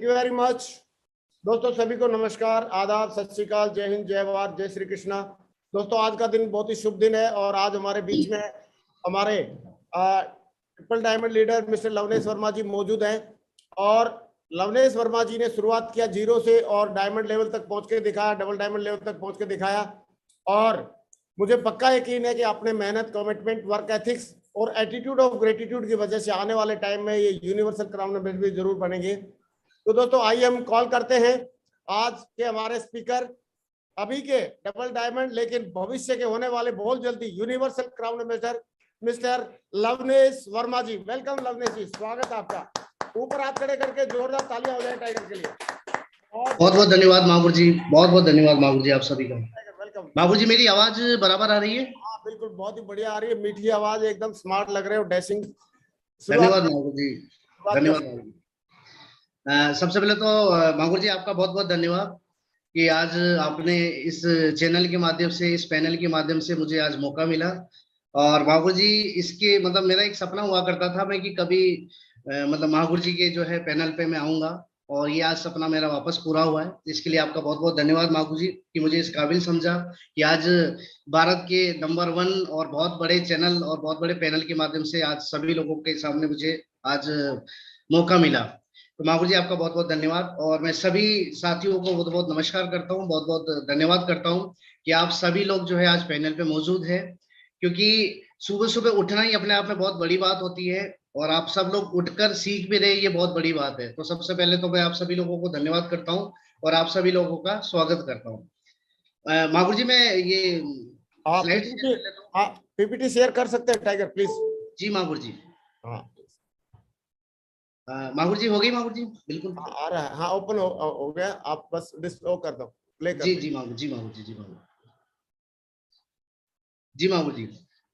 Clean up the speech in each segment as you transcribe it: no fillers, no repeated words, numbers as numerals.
You very much. दोस्तों सभी को नमस्कार, आदाब, सत श्री अकाल, जय हिंद, जय भारत, जय श्री कृष्णा। दोस्तों आज का दिन बहुत ही शुभ दिन है और आज हमारे बीच में हमारे triple diamond leader mister Lavnesh Verma ji मौजूद हैं। और लवनेश वर्मा जी ने शुरुआत किया जीरो से और डायमंड लेवल तक पहुंच के दिखाया, डबल डायमंड लेवल तक पहुंच के दिखाया। और मुझे पक्का यकीन है कि आपने मेहनत, कमिटमेंट, वर्क एथिक्स और एटीट्यूड ऑफ ग्रेटिट्यूड की वजह से आने वाले टाइम में ये यूनिवर्सल क्राउन में भी जरूर बनेंगे। तो दोस्तों आइए हम कॉल करते हैं आज के हमारे स्पीकर, अभी के डबल डायमंड लेकिन भविष्य के होने वाले बहुत जल्दी universal crown ambassador mister Lavnesh Verma ji. Welcome Lavnesh ji, स्वागत है आपका। ऊपर हाथ खड़े करके जोरदार तालियां हो जाए टाइगर के लिए। बहुत बहुत धन्यवाद माहूर जी, बहुत बहुत धन्यवाद माहूर जी, आप सभी का। वेलकम माहूर जी, मेरी आवाज बराबर आ रही है? हाँ बिल्कुल, बहुत ही बढ़िया आ रही है, मीठी आवाज, एकदम स्मार्ट लग रहे हो, डैशिंग। धन्यवाद माहूर जी, धन्यवाद माहूर जी। सबसे पहले तो माहूर जी आपका बहुत बहुत धन्यवाद कि आज आपने इस चैनल के माध्यम से, इस पैनल के माध्यम से मुझे आज मौका मिला। और माहूर जी, इसके मतलब मेरा एक सपना हुआ करता था मैं कि कभी मतलब माहूर जी के जो है पैनल पे मैं आऊंगा, और ये आज सपना मेरा वापस पूरा हुआ है। इसके लिए आपका बहुत बहुत धन्यवाद माहूर जी कि मुझे इस काबिल समझा कि आज भारत के नंबर 1 और बहुत बड़े चैनल और बहुत बड़े पैनल के माध्यम से आज सभी लोगों के सामने मुझे आज मौका मिला। तो माहूर जी आपका बहुत बहुत धन्यवाद। और मैं सभी साथियों को बहुत बहुत नमस्कार करता हूँ, बहुत बहुत धन्यवाद करता हूँ कि आप सभी लोग जो है आज पैनल पे मौजूद है, क्योंकि सुबह सुबह उठना ही अपने आप में बहुत बड़ी बात होती है और आप सब लोग उठकर सीख भी रहे, ये बहुत बड़ी बात है। तो सबसे पहले तो मैं आप सभी लोगों को धन्यवाद करता हूँ और आप सभी लोगों का स्वागत करता हूँ। माहूर जी, मैं ये आप स्लाइड शेयर कर लेता हूँ। आप पीपीटी शेयर कर सकते हैं टाइगर प्लीज। जी माहूर जी। हाँ माहूर जी, हो गई माहूर जी? बिल्कुल आ रहा है, हाँ ओपन हो गया, आप बस डिस्प्ले कर दो, प्ले कर जी। दो। जी माहूर जी, माहूर जी, जी माहूर जी, माहूर जी।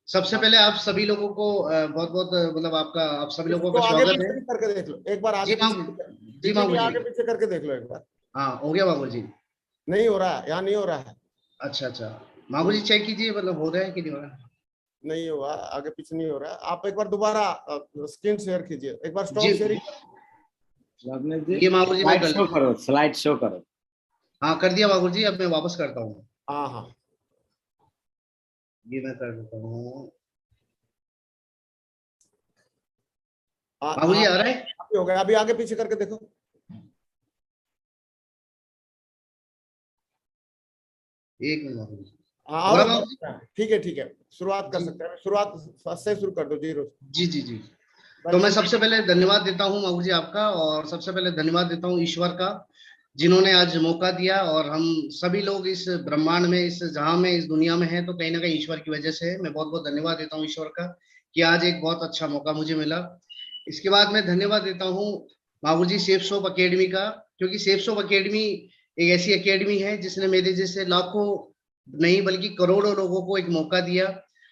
सबसे हाँ पहले आप सभी लोगों को बहुत बहुत मतलब आपका, आप सभी लोगों इसको का आगे स्वागत है। पीछे भी करके देख लो एक बार, जी आगे माहूर पीछे जी, पीपीटी माहूर जी। आगे पीछे करके देख लो एक बार। हाँ, हो गया माहूर जी। नहीं हो रहा है, यहाँ नहीं हो रहा है। अच्छा अच्छा, माहूर जी चेक कीजिए मतलब हो रहा है कि नहीं हो रहा है। नहीं हुआ, आगे पीछे नहीं हो रहा है। आप एक बार दोबारा स्क्रीन शेयर कीजिए, एक बार जी स्टॉप शेयरिंग। ये माहूर जी मैं स्लाइड कर शो करो, स्लाइड शो करो। हाँ कर दिया माहूर जी, अब मैं वापस करता हूँ। हाँ हाँ ये मैं कर देता हूँ। माहूर जी हाँ आ रहा है? अभी हो गया, अभी आगे पीछे करके देखो। एक मिनट माहूर जी। हाँ हो और रहा माहूर जी? ठीक है, शुरुआत कर जी सकते हैं, शुरुआत फर्स्ट से शुरू कर दो, जीरो से। जी जी जी। तो मैं वेलकम। सबसे पहले धन्यवाद देता हूँ माहूर जी आपका, और सबसे पहले धन्यवाद देता हूँ ईश्वर का, जिन्होंने आज मौका दिया। और हम सभी लोग इस ब्रह्मांड में, इस जहां में, इस दुनिया में हैं तो कहीं ना कहीं ईश्वर की वजह से है। मैं बहुत बहुत धन्यवाद देता हूँ ईश्वर का कि आज एक बहुत अच्छा मौका मुझे मिला। इसके बाद मैं धन्यवाद देता हूँ माहूर जी सेफ शॉप अकेडमी का, क्योंकि सेफ शॉप अकेडमी एक ऐसी अकेडमी है जिसने मेरे जैसे लाखों नहीं बल्कि करोड़ों लोगों को एक मौका दिया।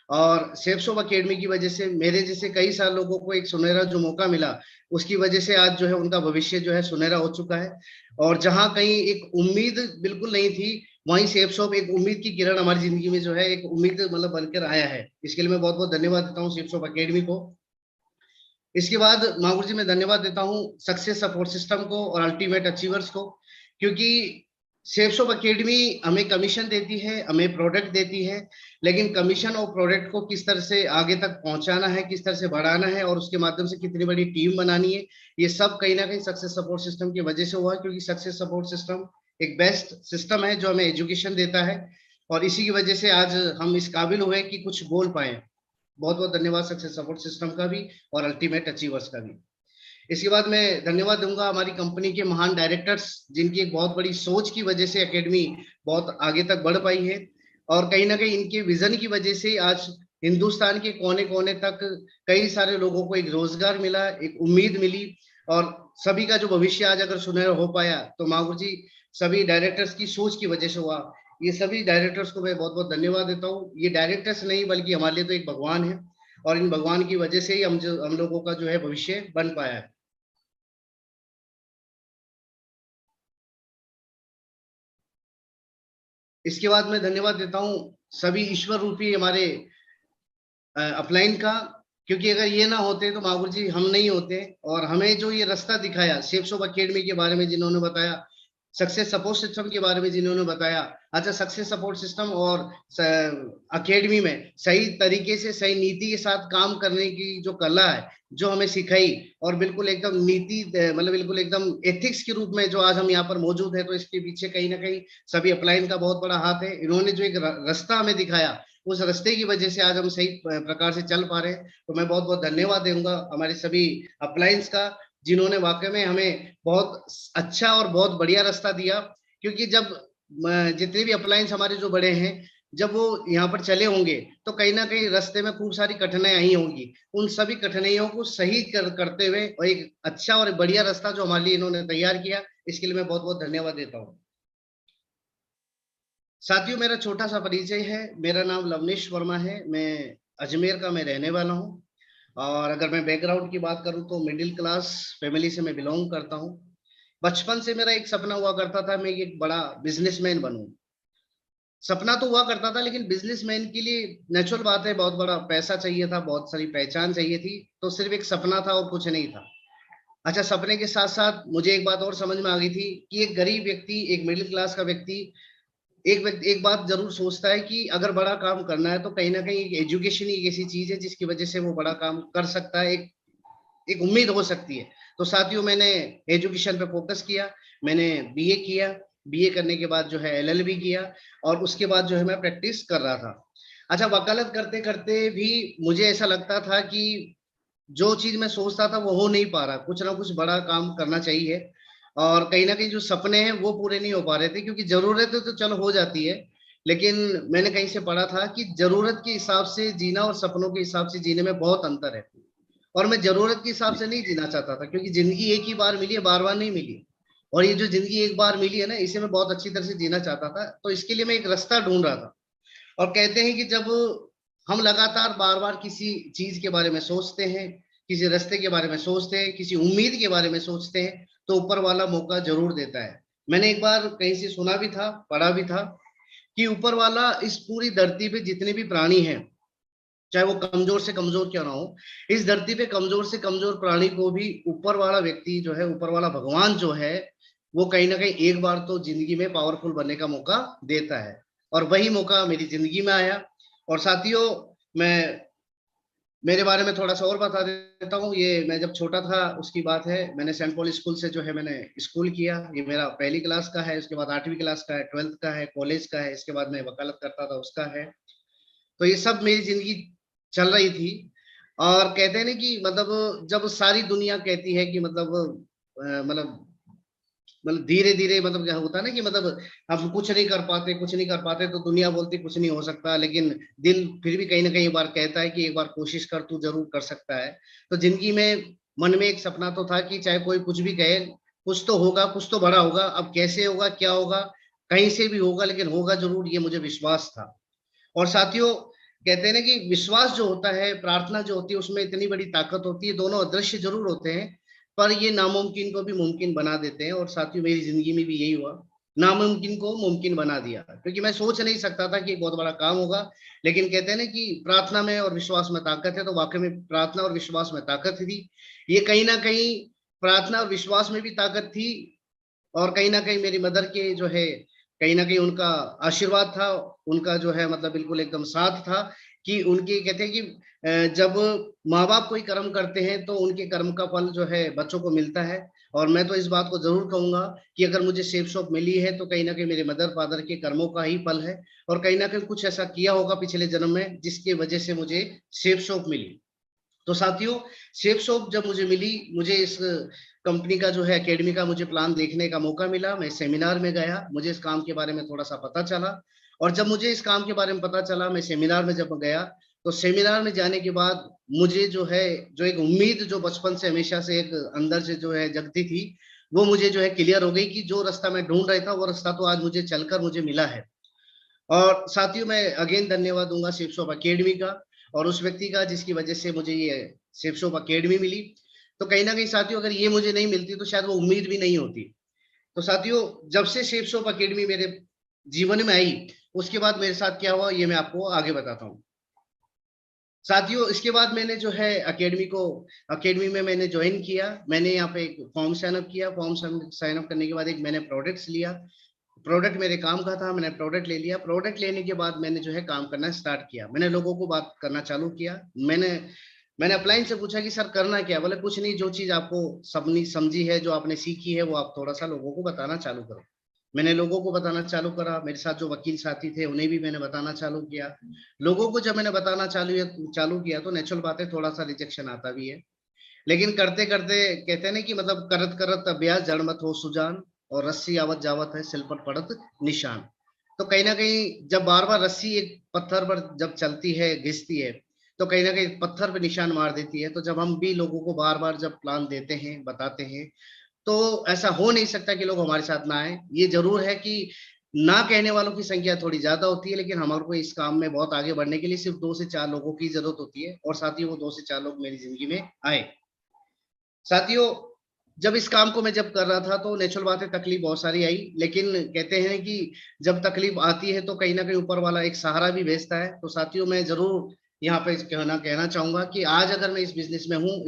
और सेफ शॉप अकेडमी की वजह से मेरे जैसे कई सारे लोगों को एक सुनहरा जो मौका मिला, उसकी वजह से आज जो है उनका भविष्य जो है सुनहरा हो चुका है। और जहां कहीं एक उम्मीद बिल्कुल नहीं थी, वहीं सेफ शॉप एक उम्मीद की किरण हमारी जिंदगी में जो है एक उम्मीद मतलब बनकर आया है। इसके लिए मैं बहुत बहुत धन्यवाद देता हूँ सेफ शॉप अकेडमी को। इसके बाद माहूर जी मैं धन्यवाद देता हूँ सक्सेस सपोर्ट सिस्टम को और अल्टीमेट अचीवर्स को, क्योंकि सेफ शॉप अकेडमी हमें कमीशन देती है, हमें प्रोडक्ट देती है, लेकिन कमीशन और प्रोडक्ट को किस तरह से आगे तक पहुंचाना है, किस तरह से बढ़ाना है और उसके माध्यम से कितनी बड़ी टीम बनानी है, ये सब कहीं ना कहीं सक्सेस सपोर्ट सिस्टम की वजह से हुआ है। क्योंकि सक्सेस सपोर्ट सिस्टम एक बेस्ट सिस्टम है जो हमें एजुकेशन देता है, और इसी की वजह से आज हम इस काबिल हुए कि कुछ बोल पाए। बहुत बहुत धन्यवाद सक्सेस सपोर्ट सिस्टम का भी और अल्टीमेट अचीवर्स का भी। इसके बाद मैं धन्यवाद दूंगा हमारी कंपनी के महान डायरेक्टर्स, जिनकी एक बहुत बड़ी सोच की वजह से एकेडमी बहुत आगे तक बढ़ पाई है, और कहीं ना कहीं इनके विजन की वजह से आज हिंदुस्तान के कोने कोने तक कई सारे लोगों को एक रोजगार मिला, एक उम्मीद मिली, और सभी का जो भविष्य आज अगर सुनहरा हो पाया तो माहूर जी सभी डायरेक्टर्स की सोच की वजह से हुआ। ये सभी डायरेक्टर्स को मैं बहुत बहुत धन्यवाद देता हूँ। ये डायरेक्टर्स नहीं बल्कि हमारे लिए तो एक भगवान है, और इन भगवान की वजह से ही हम लोगों का जो है भविष्य बन पाया है। इसके बाद मैं धन्यवाद देता हूं सभी ईश्वर रूपी हमारे अपलाइन का, क्योंकि अगर ये ना होते तो मागुर जी हम नहीं होते। और हमें जो ये रास्ता दिखाया शेप्स ऑफ अकेडमी के बारे में जिन्होंने बताया, सक्सेस सपोर्ट सिस्टम के बारे में जिन्होंने बताया, अच्छा सक्सेस सपोर्ट सिस्टम और अकेडमी में सही तरीके से सही नीति के साथ काम करने की जो कला है जो हमें सिखाई, और बिल्कुल एकदम नीति मतलब बिल्कुल एकदम एथिक्स के रूप में जो आज हम यहाँ पर मौजूद है, तो इसके पीछे कहीं ना कहीं सभी अपलाइन का बहुत बड़ा हाथ है। इन्होंने जो एक रास्ता हमें दिखाया, उस रास्ते की वजह से आज हम सही प्रकार से चल पा रहे हैं। तो मैं बहुत बहुत धन्यवाद दूंगा हमारे सभी अपलाइंस का, जिन्होंने वाकई में हमें बहुत अच्छा और बहुत बढ़िया रास्ता दिया। क्योंकि जब जितने भी अपलाइंस हमारे जो बड़े हैं, जब वो यहाँ पर चले होंगे तो कहीं ना कहीं रास्ते में खूब सारी कठिनाइयां आई होंगी। उन सभी कठिनाइयों को सही करते हुए और एक अच्छा और बढ़िया रास्ता जो हमारे लिए इन्होंने तैयार किया, इसके लिए मैं बहुत बहुत धन्यवाद देता हूँ। साथियों, मेरा छोटा सा परिचय है। मेरा नाम लवनेश वर्मा है। मैं अजमेर का मैं रहने वाला हूँ। और अगर मैं बैकग्राउंड की बात करूँ तो मिडिल क्लास फैमिली से मैं बिलोंग करता हूँ। बचपन से मेरा एक सपना हुआ करता था, मैं एक बड़ा बिजनेसमैन बनूं। सपना तो हुआ करता था, लेकिन बिजनेसमैन के लिए नेचुरल बात है, बहुत बड़ा पैसा चाहिए था, बहुत सारी पहचान चाहिए थी। तो सिर्फ एक सपना था और कुछ नहीं था। अच्छा, सपने के साथ साथ मुझे एक बात और समझ में आ गई थी कि एक गरीब व्यक्ति, एक मिडिल क्लास का व्यक्ति, एक बात जरूर सोचता है कि अगर बड़ा काम करना है तो कहीं ना कहीं एजुकेशन ही एक ऐसी चीज है जिसकी वजह से वो बड़ा काम कर सकता है, एक उम्मीद हो सकती है। तो साथियों, मैंने एजुकेशन पे फोकस किया। मैंने बीए किया। बीए करने के बाद जो है एलएलबी किया, और उसके बाद जो है मैं प्रैक्टिस कर रहा था। अच्छा, वकालत करते करते भी मुझे ऐसा लगता था कि जो चीज मैं सोचता था वो हो नहीं पा रहा, कुछ ना कुछ बड़ा काम करना चाहिए। और कहीं ना कहीं जो सपने हैं वो पूरे नहीं हो पा रहे थे, क्योंकि जरूरतें तो चलो हो जाती है, लेकिन मैंने कहीं से पढ़ा था कि जरूरत के हिसाब से जीना और सपनों के हिसाब से जीने में बहुत अंतर है। और मैं जरूरत के हिसाब से नहीं जीना चाहता था, क्योंकि जिंदगी एक ही बार मिली है, बार बार नहीं मिली। और ये जो जिंदगी एक बार मिली है ना, इसे मैं बहुत अच्छी तरह से जीना चाहता था। तो इसके लिए मैं एक रास्ता ढूंढ रहा था। और कहते हैं कि जब हम लगातार बार बार किसी चीज के बारे में सोचते हैं, किसी रास्ते के बारे में सोचते हैं, किसी उम्मीद के बारे में सोचते हैं, तो ऊपर वाला मौका जरूर देता है। मैंने एक बार कहीं से सुना भी था, पढ़ा भी था, कि ऊपर वाला इस पूरी धरती पे जितने भी प्राणी हैं, चाहे वो कमजोर से कमजोर क्यों ना हो, इस धरती पे कमजोर से कमजोर प्राणी को भी ऊपर वाला व्यक्ति जो है, ऊपर वाला भगवान जो है, वो कहीं ना कहीं एक बार तो जिंदगी में पावरफुल बनने का मौका देता है। और वही मौका मेरी जिंदगी में आया। और साथियों, मैं मेरे बारे में थोड़ा सा और बता देता हूँ। ये मैं जब छोटा था उसकी बात है। मैंने सेंट पॉल स्कूल से जो है मैंने स्कूल किया। ये मेरा पहली क्लास का है, उसके बाद 8वीं क्लास का है, 12th का है, कॉलेज का है, इसके बाद मैं वकालत करता था उसका है। तो ये सब मेरी जिंदगी चल रही थी। और कहते हैं ना कि मतलब जब सारी दुनिया कहती है कि मतलब धीरे धीरे, मतलब क्या होता है ना कि मतलब हम कुछ नहीं कर पाते, कुछ नहीं कर पाते, तो दुनिया बोलती कुछ नहीं हो सकता, लेकिन दिल फिर भी कहीं ना कहीं एक बार कहता है कि एक बार कोशिश कर, तू जरूर कर सकता है। तो जिंदगी में मन में एक सपना तो था कि चाहे कोई कुछ भी कहे, कुछ तो होगा, कुछ तो बड़ा होगा। अब कैसे होगा, क्या होगा, कहीं से भी होगा, लेकिन होगा जरूर, ये मुझे विश्वास था। और साथियों, कहते हैं ना कि विश्वास जो होता है, प्रार्थना जो होती है, उसमें इतनी बड़ी ताकत होती है। दोनों अदृश्य जरूर होते हैं, पर ये नामुमकिन को भी मुमकिन बना देते हैं। और साथियों, मेरी जिंदगी में भी यही हुआ, नामुमकिन को मुमकिन बना दिया। क्योंकि मैं सोच नहीं सकता था कि एक बहुत बड़ा काम होगा, लेकिन कहते हैं ना कि प्रार्थना में और विश्वास में ताकत है। तो वाकई में प्रार्थना और विश्वास में ताकत थी। ये कहीं ना कहीं प्रार्थना और विश्वास में भी ताकत थी। और कहीं ना कहीं मेरी मदर के जो है, कहीं ना कहीं उनका आशीर्वाद था, उनका जो है मतलब बिल्कुल एकदम साथ था। कि उनके कहते हैं कि जब माँ बाप कोई कर्म करते हैं तो उनके कर्म का फल जो है बच्चों को मिलता है। और मैं तो इस बात को जरूर कहूंगा कि अगर मुझे सेफ शॉप मिली है तो कहीं ना कहीं मेरे मदर फादर के कर्मों का ही फल है। और कहीं ना कहीं कुछ ऐसा किया होगा पिछले जन्म में जिसकी वजह से मुझे सेफ शॉप मिली। तो साथियों, सेफ शॉप जब मुझे मिली, मुझे इस कंपनी का जो है एकेडमी का मुझे प्लान देखने का मौका मिला। मैं सेमिनार में गया, मुझे इस काम के बारे में थोड़ा सा पता चला। और जब मुझे इस काम के बारे में पता चला, मैं सेमिनार में जब गया, तो सेमिनार में जाने के बाद मुझे जो है, जो एक उम्मीद जो बचपन से हमेशा से एक अंदर से जो है जगती थी, वो मुझे जो है क्लियर हो गई कि जो रास्ता मैं ढूंढ रहा था वो रास्ता तो आज मुझे चलकर मुझे मिला है। और साथियों, मैं अगेन धन्यवाद दूंगा सेफ शॉप अकेडमी का और उस व्यक्ति का जिसकी वजह से मुझे ये सेफ शॉप अकेडमी मिली। तो कहीं ना कहीं साथियों, अगर ये मुझे नहीं मिलती तो शायद वो उम्मीद भी नहीं होती। तो साथियों, जब से सेफ शॉप अकेडमी मेरे जीवन में आई, उसके बाद मेरे साथ क्या हुआ ये मैं आपको आगे बताता हूँ। साथियों इसके बाद मैंने जो है अकेडमी में मैंने ज्वाइन किया। मैंने यहाँ पे एक फॉर्म साइन अप किया। फॉर्म साइन अप करने के बाद एक मैंने प्रोडक्ट्स लिया। प्रोडक्ट मेरे काम का था, मैंने प्रोडक्ट ले लिया। प्रोडक्ट लेने के बाद मैंने जो है काम करना स्टार्ट किया। मैंने लोगों को बात करना चालू किया। मैंने अपलाइन से पूछा कि सर करना क्या। बोले कुछ नहीं, जो चीज आपको सबने समझी है, जो आपने सीखी है, वो आप थोड़ा सा लोगों को बताना चालू करो। मैंने लोगों को बताना चालू करा। मेरे साथ जो वकील साथी थे उन्हें भी मैंने बताना चालू किया। लोगों को जब मैंने बताना चालू किया तो नेचुरल बात है, थोड़ा सा रिजेक्शन आता भी है। लेकिन करते करते कहते हैं ना कि मतलब करत करत अभ्यास जड़ मत हो सुजान, और रस्सी आवत जावत है सिल पर पड़त निशान। तो कहीं ना कहीं जब बार बार रस्सी एक पत्थर पर जब चलती है, घिसती है, तो कहीं ना कहीं पत्थर पे निशान मार देती है। तो जब हम भी लोगों को बार बार जब प्लान देते हैं, बताते हैं, तो ऐसा हो नहीं सकता कि लोग हमारे साथ ना आए। ये जरूर है कि ना कहने वालों की संख्या थोड़ी ज्यादा होती है, लेकिन हमारे को इस काम में बहुत आगे बढ़ने के लिए सिर्फ 2 से 4 लोगों की जरूरत होती है। और साथ ही वो 2 से 4 लोग मेरी जिंदगी में आए। साथियों जब इस काम को मैं जब कर रहा था तो नेचुरल बात है, तकलीफ बहुत सारी आई। लेकिन कहते हैं कि जब तकलीफ आती है तो कहीं ना कहीं ऊपर वाला एक सहारा भी भेजता है। तो साथियों मैं जरूर यहाँ पे कहना चाहूंगा कि आज अगर मैं इस बिजनेस में हूँ,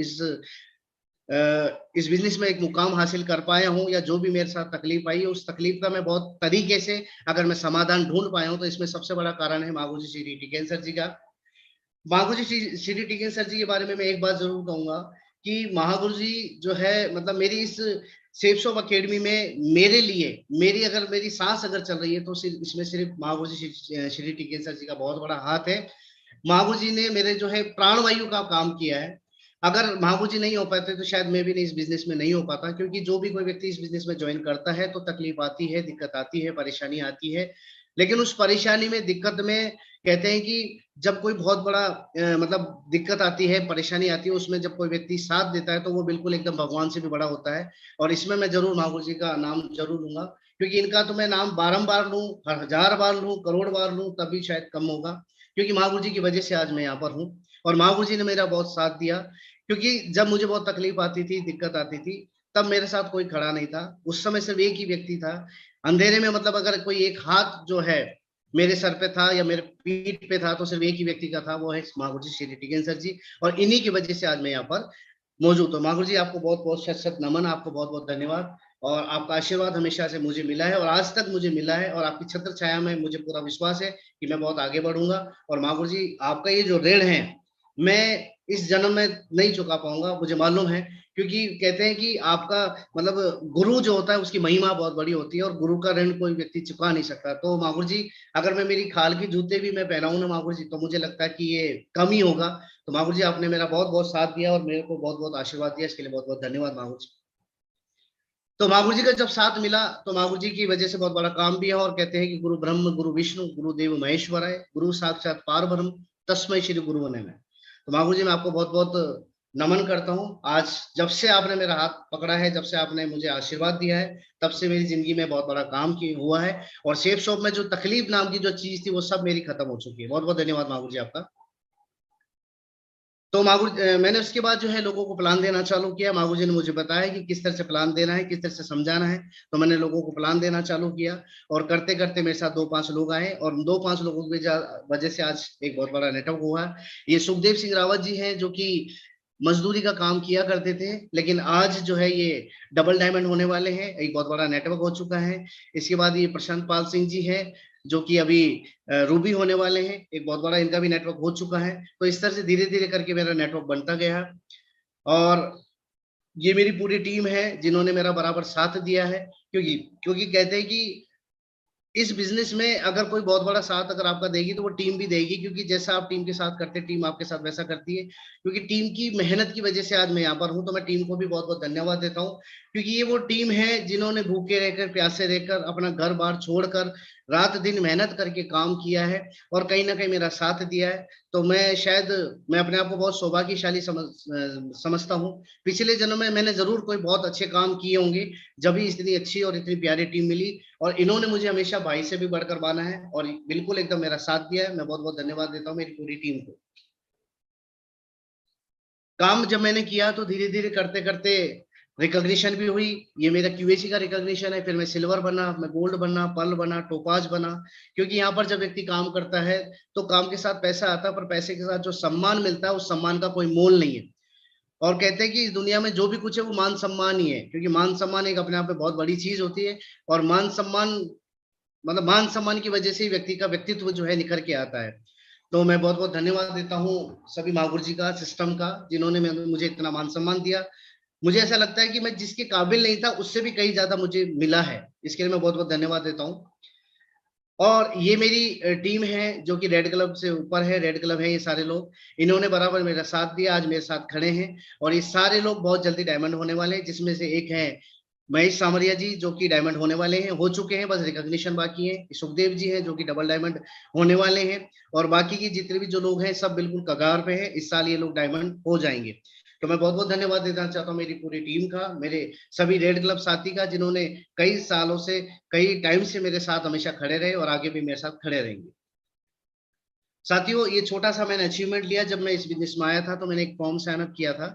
इस बिजनेस में एक मुकाम हासिल कर पाया हूँ, या जो भी मेरे साथ तकलीफ आई है उस तकलीफ का मैं बहुत तरीके से अगर मैं समाधान ढूंढ पाया हूँ, तो इसमें सबसे बड़ा कारण है मांगू जी श्री टिकैत सर जी का। महागुरु जी श्री टिकैत सर जी के बारे में मैं एक बात जरूर कहूंगा कि महागुरु जी जो है मतलब मेरी इस सेफ शॉप अकेडमी में मेरे लिए मेरी सांस अगर चल रही है तो सिर्फ इसमें सिर्फ महागुरु जी श्री टिकैत सर जी का बहुत बड़ा हाथ है। महागुरु जी ने मेरे जो है प्राणवायु का काम किया है। अगर महागुरु जी नहीं हो पाते तो शायद मैं भी नहीं इस बिजनेस में नहीं हो पाता, क्योंकि जो भी कोई व्यक्ति इस बिजनेस में ज्वाइन करता है तो तकलीफ आती है, दिक्कत आती है, परेशानी आती है। लेकिन उस परेशानी में, दिक्कत में, कहते हैं कि जब कोई बहुत बड़ा मतलब दिक्कत आती है, परेशानी आती है, उसमें जब कोई व्यक्ति साथ देता है तो वो बिल्कुल एकदम भगवान से भी बड़ा होता है। और इसमें मैं जरूर महागुरु जी का नाम जरूर लूंगा, क्योंकि इनका तो मैं नाम बारंबार लूं, 1000 बार लूं, करोड़ बार लूं, तभी शायद कम होगा। क्योंकि महागुरु जी की वजह से आज मैं यहाँ पर हूँ। और महागुरु जी ने मेरा बहुत साथ दिया, क्योंकि जब मुझे बहुत तकलीफ आती थी, दिक्कत आती थी, तब मेरे साथ कोई खड़ा नहीं था। उस समय सिर्फ एक ही व्यक्ति था अंधेरे में। मतलब अगर कोई एक हाथ जो है मेरे सर पे था या मेरे पीठ पे था तो सिर्फ एक ही व्यक्ति का था, वो है महागुरु जी श्री टिकैत सर जी। और इन्हीं की वजह से आज मैं यहाँ पर मौजूद हूँ। महागुरु जी आपको बहुत बहुत शत शत नमन, आपको बहुत बहुत धन्यवाद। और आपका आशीर्वाद हमेशा से मुझे मिला है और आज तक मुझे मिला है, और आपकी छत्र छाया में मुझे पूरा विश्वास है कि मैं बहुत आगे बढ़ूंगा। और महागुरु जी आपका ये जो ऋण है मैं इस जन्म में नहीं चुका पाऊंगा, मुझे मालूम है। क्योंकि कहते हैं कि आपका मतलब गुरु जो होता है उसकी महिमा बहुत बड़ी होती है, और गुरु का ऋण कोई व्यक्ति चुका नहीं सकता। तो महागुरु जी अगर मैं मेरी खाल की जूते भी मैं पहनाऊं ना महागुरु जी, तो मुझे लगता है कि ये कम ही होगा। तो महागुरु जी आपने मेरा बहुत बहुत साथ दिया और मेरे को बहुत बहुत आशीर्वाद दिया, इसके लिए बहुत बहुत धन्यवाद महागुरु जी। तो महागुरु जी का जब साथ मिला तो महागुरु जी की वजह से बहुत बड़ा काम भी है। और कहते हैं कि गुरु ब्रह्म गुरु विष्णु गुरु देव महेश्वराय गुरु साक्षात पार ब्रह्म तस्मै श्री गुरु नमः। तो महागुरु जी मैं आपको बहुत बहुत नमन करता हूँ। आज जब से आपने मेरा हाथ पकड़ा है, जब से आपने मुझे आशीर्वाद दिया है, तब से मेरी जिंदगी में बहुत बड़ा काम की हुआ है। और सेफ शॉप में जो तकलीफ नाम की जो चीज थी वो सब मेरी खत्म हो चुकी है। बहुत बहुत धन्यवाद महागुरु जी आपका। तो मैंने उसके बाद जो है लोगों को प्लान देना चालू किया। मागू जी ने मुझे बताया कि किस तरह से प्लान देना है, किस तरह से समझाना है। तो मैंने लोगों को प्लान देना चालू किया, और करते करते मेरे साथ 2-5 लोग आए, और 2-5 लोगों की वजह से आज एक बहुत बड़ा नेटवर्क हुआ। ये सुखदेव सिंह रावत जी हैं, जो कि मजदूरी का काम किया करते थे, लेकिन आज जो है ये डबल डायमंड होने वाले हैं, एक बहुत बड़ा नेटवर्क हो चुका है। इसके बाद ये प्रशांत पाल सिंह जी है, जो कि अभी रूबी होने वाले हैं, एक बहुत बड़ा इनका भी नेटवर्क हो चुका है। तो इस तरह से धीरे धीरे करके मेरा नेटवर्क बनता गया। और ये मेरी पूरी टीम है जिन्होंने मेरा बराबर साथ दिया है, क्योंकि क्योंकि कहते हैं कि इस बिजनेस में अगर कोई बहुत बड़ा साथ अगर आपका देगी तो वो टीम भी देगी, क्योंकि जैसा आप टीम के साथ करते हैं टीम आपके साथ वैसा करती है। क्योंकि टीम की मेहनत की वजह से आज मैं यहाँ पर हूँ, तो मैं टीम को भी बहुत बहुत धन्यवाद देता हूँ। क्योंकि ये वो टीम है जिन्होंने भूखे रहकर, प्यासे रहकर, अपना घर बार छोड़कर रात दिन मेहनत करके काम किया है, और कहीं ना कहीं मेरा साथ दिया है। तो मैं अपने आप को बहुत सौभाग्यशाली समझता हूँ। पिछले जन्म में मैंने जरूर कोई बहुत अच्छे काम किए होंगे, जब भी इतनी अच्छी और इतनी प्यारी टीम मिली, और इन्होंने मुझे हमेशा भाई से भी बढ़कर माना है, और बिल्कुल एकदम मेरा साथ दिया है। मैं बहुत बहुत धन्यवाद देता हूँ मेरी पूरी टीम को। काम जब मैंने किया तो धीरे धीरे करते करते रिकॉग्निशन भी हुई। ये मेरा क्यूएसी का रिकॉग्निशन है, फिर मैं सिल्वर बना, मैं गोल्ड बना, पर्ल बना, टोपाज बना। क्योंकि यहाँ पर जब व्यक्ति काम करता है तो काम के साथ पैसा आता है, पर पैसे के साथ जो सम्मान मिलता है उस सम्मान का कोई मोल नहीं है। और कहते हैं कि इस दुनिया में जो भी कुछ है वो मान सम्मान ही है, क्योंकि मान सम्मान एक अपने आप में बहुत बड़ी चीज होती है। और मान सम्मान मतलब मान सम्मान की वजह से ही व्यक्ति का व्यक्तित्व जो है निखर के आता है। तो मैं बहुत बहुत धन्यवाद देता हूँ सभी महागुरु जी का, सिस्टम का, जिन्होंने मुझे इतना मान सम्मान दिया। मुझे ऐसा लगता है कि मैं जिसके काबिल नहीं था उससे भी कहीं ज्यादा मुझे मिला है, इसके लिए मैं बहुत बहुत धन्यवाद देता हूँ। और ये मेरी टीम है जो कि रेड क्लब से ऊपर है, रेड क्लब है ये सारे लोग, इन्होंने बराबर मेरा साथ दिया, आज मेरे साथ खड़े हैं। और ये सारे लोग बहुत जल्दी डायमंड होने वाले हैं, जिसमें से एक है महेश सामरिया जी जो कि डायमंड होने वाले हैं, हो चुके हैं, बस रिकॉग्निशन बाकी है। सुखदेव जी हैं जो कि डबल डायमंड होने वाले हैं। और बाकी की जितने भी जो लोग हैं सब बिल्कुल कगार पे हैं, इस साल ये लोग डायमंड हो जाएंगे। तो मैं बहुत बहुत धन्यवाद देना चाहता हूँ मेरी पूरी टीम का, मेरे सभी रेड क्लब साथी का, जिन्होंने कई सालों से, कई टाइम से मेरे साथ हमेशा खड़े रहे और आगे भी मेरे साथ खड़े रहेंगे। साथियों, ये छोटा सा मैंने अचीवमेंट लिया। जब मैं इस बिजनेस में आया था तो मैंने एक फॉर्म साइन अप किया था,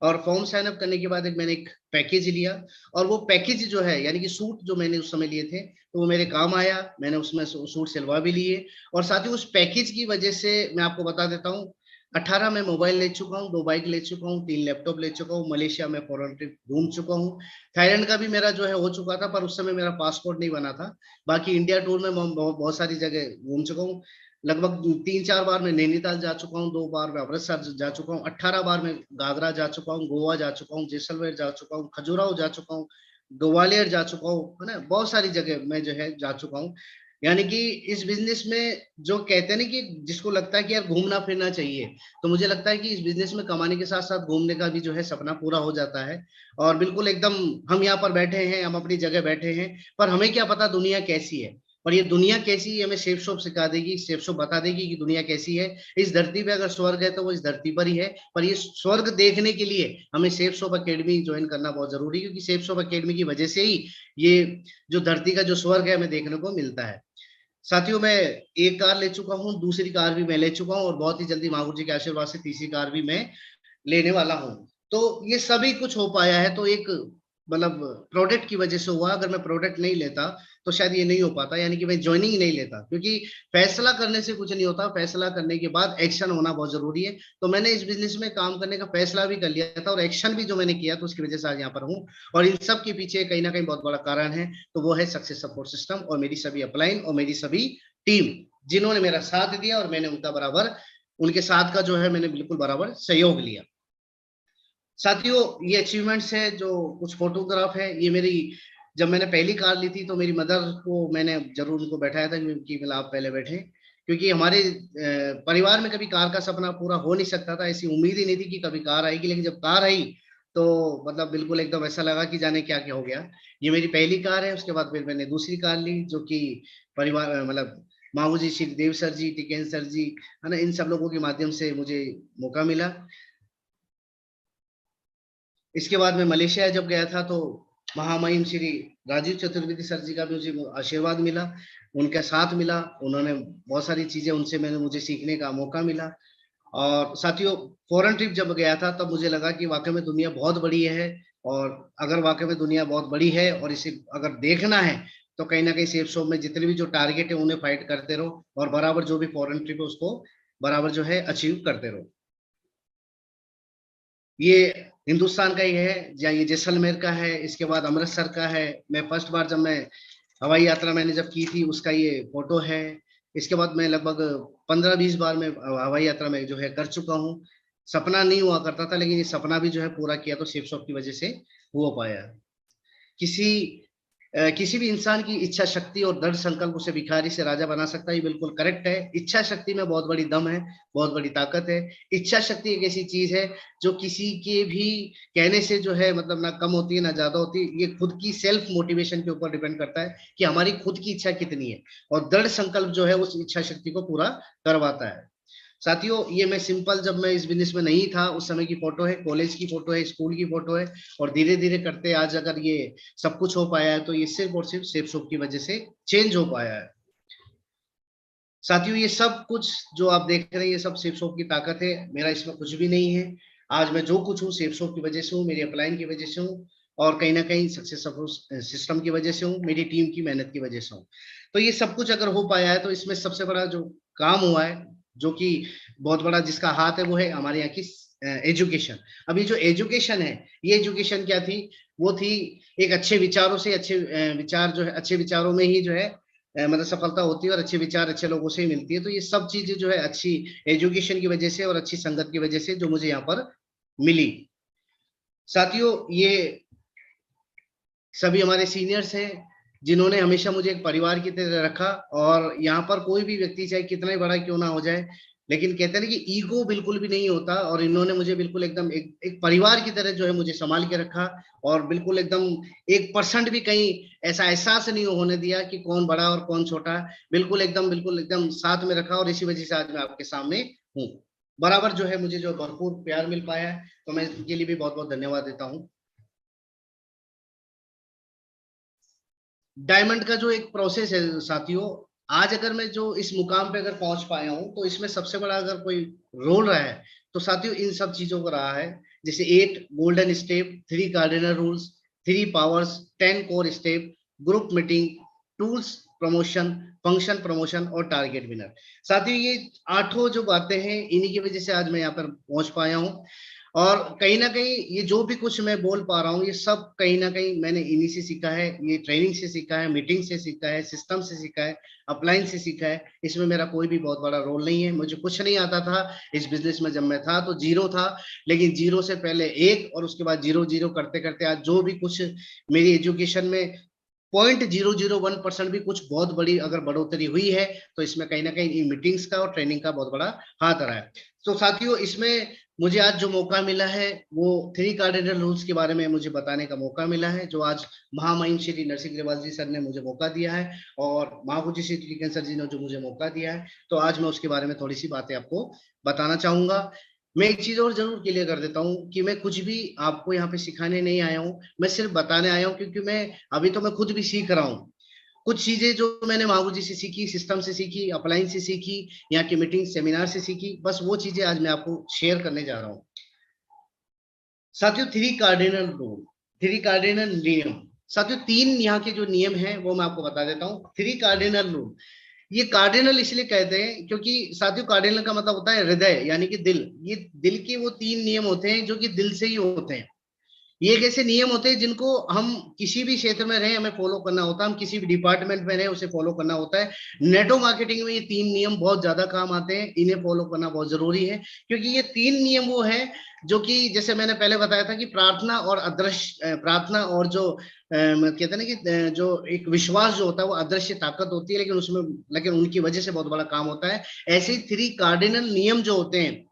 और फॉर्म साइन अप करने के बाद मैंने एक पैकेज लिया। और वो पैकेज जो है, यानी कि सूट जो मैंने उस समय लिए थे, तो वो मेरे काम आया, मैंने उसमें सूट सिलवा भी लिए। और साथियों, उस पैकेज की वजह से मैं आपको बता देता हूँ, 18 में मोबाइल ले चुका हूँ, 2 बाइक ले चुका हूँ, 3 लैपटॉप ले चुका हूँ, मलेशिया में फॉरेन ट्रिप घूम चुका हूँ, थाईलैंड का भी मेरा जो है हो चुका था, पर उस समय मेरा पासपोर्ट नहीं बना था। बाकी इंडिया टूर में बहुत सारी जगह घूम चुका हूँ। लगभग 3-4 बार मैं नैनीताल जा चुका हूँ, 2 बार मैं अमृतसर जा चुका हूँ, 18 बार मैं घाघरा जा चुका हूँ, गोवा जा चुका हूँ, जैसलमेर जा चुका हूँ, खजुराहो जा चुका हूँ, ग्वालियर जा चुका हूँ, है ना, बहुत सारी जगह मैं जो है जा चुका हूँ। यानी कि इस बिजनेस में जो कहते हैं ना कि जिसको लगता है कि यार घूमना फिरना चाहिए, तो मुझे लगता है कि इस बिजनेस में कमाने के साथ साथ घूमने का भी जो है सपना पूरा हो जाता है। और बिल्कुल एकदम हम यहाँ पर बैठे हैं, हम अपनी जगह बैठे हैं, पर हमें क्या पता दुनिया कैसी है। और ये दुनिया कैसी है हमें सेफ शॉप सिखा देगी, सेफ शॉप बता देगी कि दुनिया कैसी है। इस धरती पे अगर स्वर्ग है तो वो इस धरती पर ही है, पर ये स्वर्ग देखने के लिए हमें सेफ शॉप एकेडमी ज्वाइन करना बहुत जरूरी है, क्योंकि सेफ शॉप एकेडमी की वजह से ही ये जो धरती का जो स्वर्ग है हमें देखने को मिलता है। साथियों, मैं एक कार ले चुका हूँ, दूसरी कार भी मैं ले चुका हूँ, और बहुत ही जल्दी महागुरु जी के आशीर्वाद से तीसरी कार भी मैं लेने वाला हूँ। तो ये सभी कुछ हो पाया है तो एक मतलब प्रोडक्ट की वजह से हुआ। अगर मैं प्रोडक्ट नहीं लेता तो शायद ये नहीं हो पाता, यानी कि मैं ज्वाइनिंग ही नहीं लेता, क्योंकि फैसला करने से कुछ नहीं होता, फैसला करने के बाद एक्शन होना बहुत जरूरी है। तो मैंने इस बिजनेस में काम करने का फैसला भी कर लिया था, और एक्शन भी जो मैंने किया तो उसकी वजह से आज यहाँ पर हूँ। और इन सब के पीछे कहीं ना कहीं बहुत बड़ा कारण है, तो वो है सक्सेस सपोर्ट सिस्टम और मेरी सभी अपलाइन और मेरी सभी टीम, जिन्होंने मेरा साथ दिया और मैंने उनका बराबर, उनके साथ का जो है मैंने बिल्कुल बराबर सहयोग लिया। साथियों, ये अचीवमेंट्स है, जो कुछ फोटोग्राफ है, ये मेरी, जब मैंने पहली कार ली थी तो मेरी मदर को मैंने जरूर उनको बैठाया था कि मतलब आप पहले बैठे, क्योंकि हमारे परिवार में कभी कार का सपना पूरा हो नहीं सकता था, ऐसी उम्मीद ही नहीं थी कि कभी कार आएगी। लेकिन जब कार आई तो मतलब बिल्कुल एकदम ऐसा लगा कि जाने क्या क्या हो गया। ये मेरी पहली कार है। उसके बाद फिर मैंने दूसरी कार ली, जो कि परिवार मतलब मामू जी, श्री देव सर जी, टिकेन सर जी, है ना, इन सब लोगों के माध्यम से मुझे मौका मिला। इसके बाद मैं मलेशिया जब गया था तो महामहिम श्री राजीव चतुर्वेदी सर जी का भी मुझे आशीर्वाद मिला, उनके साथ मिला, उन्होंने बहुत सारी चीजें उनसे मैंने मुझे सीखने का मौका मिला। और साथियों, फॉरेन ट्रिप जब गया था तब मुझे लगा कि वाकई में दुनिया बहुत बड़ी है, और अगर वाकई में दुनिया बहुत बड़ी है और इसे अगर देखना है तो कहीं ना कहीं सेफ शॉप में जितने भी जो टारगेट है उन्हें फाइट करते रहो, और बराबर जो भी फॉरेन ट्रिप है उसको बराबर जो है अचीव करते रहो। ये हिंदुस्तान का ही है, या ये जैसलमेर का है, इसके बाद अमृतसर का है। मैं फर्स्ट बार जब मैं हवाई यात्रा मैंने जब की थी उसका ये फोटो है। इसके बाद मैं लगभग 15-20 बार मैं हवाई यात्रा में जो है कर चुका हूँ। सपना नहीं हुआ करता था, लेकिन ये सपना भी जो है पूरा किया तो सेफ शॉप की वजह से हो पाया। किसी किसी भी इंसान की इच्छा शक्ति और दृढ़ संकल्प उसे भिखारी से राजा बना सकता है, ये बिल्कुल करेक्ट है। इच्छा शक्ति में बहुत बड़ी दम है, बहुत बड़ी ताकत है। इच्छा शक्ति एक ऐसी चीज है जो किसी के भी कहने से जो है मतलब ना कम होती है ना ज्यादा होती है। ये खुद की सेल्फ मोटिवेशन के ऊपर डिपेंड करता है कि हमारी खुद की इच्छा कितनी है, और दृढ़ संकल्प जो है उस इच्छा शक्ति को पूरा करवाता है। साथियों, ये मैं सिंपल जब मैं इस बिजनेस में नहीं था उस समय की फोटो है, कॉलेज की फोटो है, स्कूल की फोटो है, और धीरे धीरे करते आज अगर ये सब कुछ हो पाया है तो ये सिर्फ और सिर्फ सेफ शॉप की वजह से चेंज हो पाया है। साथियों, ये सब कुछ जो आप देख रहे हैं ये सब सेफ शॉप की ताकत है, मेरा इसमें कुछ भी नहीं है। आज मैं जो कुछ हूँ सेफ शॉप की वजह से हूँ, मेरी अपलाइन की वजह से हूँ। और कहीं ना कहीं सक्सेसफुल सिस्टम की वजह से हूँ, मेरी टीम की मेहनत की वजह से हूँ। तो ये सब कुछ अगर हो पाया है तो इसमें सबसे बड़ा जो काम हुआ है, जो कि बहुत बड़ा जिसका हाथ है, वो है हमारे यहाँ की एजुकेशन। अभी जो एजुकेशन है, ये एजुकेशन क्या थी, वो थी एक अच्छे विचारों से, अच्छे विचार जो है, अच्छे विचारों में ही जो है मतलब सफलता होती है, और अच्छे विचार अच्छे लोगों से ही मिलती है। तो ये सब चीजें जो है अच्छी एजुकेशन की वजह से और अच्छी संगत की वजह से जो मुझे यहाँ पर मिली। साथियों, ये सभी हमारे सीनियर्स हैं जिन्होंने हमेशा मुझे एक परिवार की तरह रखा। और यहाँ पर कोई भी व्यक्ति चाहे कितना ही बड़ा क्यों ना हो जाए, लेकिन कहते हैं ना कि ईगो बिल्कुल भी नहीं होता, और इन्होंने मुझे बिल्कुल एकदम एक परिवार की तरह जो है मुझे संभाल के रखा, और बिल्कुल एकदम 1% भी कहीं ऐसा एहसास नहीं होने दिया कि कौन बड़ा और कौन छोटा। बिल्कुल एकदम साथ में रखा, और इसी वजह से आज मैं आपके सामने हूँ। बराबर जो है मुझे जो भरपूर प्यार मिल पाया है, तो मैं इसके लिए भी बहुत बहुत धन्यवाद देता हूँ। डायमंड का जो एक प्रोसेस है साथियों, आज अगर मैं जो इस मुकाम पे अगर पहुंच पाया हूं, तो इसमें सबसे बड़ा अगर कोई रोल रहा है तो साथियों इन सब चीजों का रहा है। जैसे 8 golden step, 3 cardinal rules, 3 powers, 10 core step, group meeting, tools promotion, function promotion और टारगेट विनर। साथियों ये 8 जो बातें हैं, इन्हीं की वजह से आज मैं यहाँ पर पहुंच पाया हूँ। और कहीं ना कहीं ये जो भी कुछ मैं बोल पा रहा हूँ, ये सब कहीं ना कहीं मैंने इन्हीं से सीखा है, ये ट्रेनिंग से सीखा है, मीटिंग से सीखा है, सिस्टम से सीखा है, अपलाइन से सीखा है। इसमें मेरा कोई भी बहुत बड़ा रोल नहीं है। मुझे कुछ नहीं आता था इस बिजनेस में, जब मैं था तो जीरो था, लेकिन जीरो से पहले एक, और उसके बाद जीरो जीरो करते करते आज जो भी कुछ मेरी एजुकेशन में 0.001% भी कुछ बहुत बड़ी अगर बढ़ोतरी हुई है, तो इसमें कहीं ना कहीं इन मीटिंग्स का और ट्रेनिंग का बहुत बड़ा हाथ रहा है। तो साथियों, इसमें मुझे आज जो मौका मिला है, वो 3 कार्डिनल रूल्स के बारे में मुझे बताने का मौका मिला है, जो आज महामहिम श्री नरसिंह ग्रेवाल जी सर ने मुझे मौका दिया है, और महापूज्य श्री टिकन सर जी ने जो मुझे मौका दिया है। तो आज मैं उसके बारे में थोड़ी सी बातें आपको बताना चाहूंगा। मैं एक चीज और जरूर क्लियर कर देता हूँ कि मैं कुछ भी आपको यहाँ पे सिखाने नहीं आया हूँ, मैं सिर्फ बताने आया हूँ, क्योंकि मैं अभी तो मैं खुद भी सीख रहा हूँ। कुछ चीजें जो मैंने माहू जी से सीखी, सिस्टम से सीखी, अपलाइन से सीखी, यहाँ की मीटिंग सेमिनार से सीखी, बस वो चीजें आज मैं आपको शेयर करने जा रहा हूँ। साथियों 3 कार्डिनल रूल, 3 कार्डिनल नियम। साथियों 3 यहाँ के जो नियम हैं वो मैं आपको बता देता हूँ। 3 कार्डिनल रूल, ये कार्डिनल इसलिए कहते हैं क्योंकि साथियों कार्डिनल का मतलब होता है हृदय, यानी कि दिल। ये दिल के वो 3 नियम होते हैं जो कि दिल से ही होते हैं। ये एक ऐसे नियम होते हैं जिनको हम किसी भी क्षेत्र में रहे हमें फॉलो करना होता है, हम किसी भी डिपार्टमेंट में रहे उसे फॉलो करना होता है। नेटवर्क मार्केटिंग में ये 3 नियम बहुत ज्यादा काम आते हैं, इन्हें फॉलो करना बहुत जरूरी है, क्योंकि ये 3 नियम वो है जो कि जैसे मैंने पहले बताया था कि प्रार्थना और अदृश्य, प्रार्थना और जो कहते हैं ना कि जो एक विश्वास जो होता है वो अदृश्य ताकत होती है, लेकिन उनकी वजह से बहुत बड़ा काम होता है। ऐसे ही 3 कार्डिनल नियम जो होते हैं,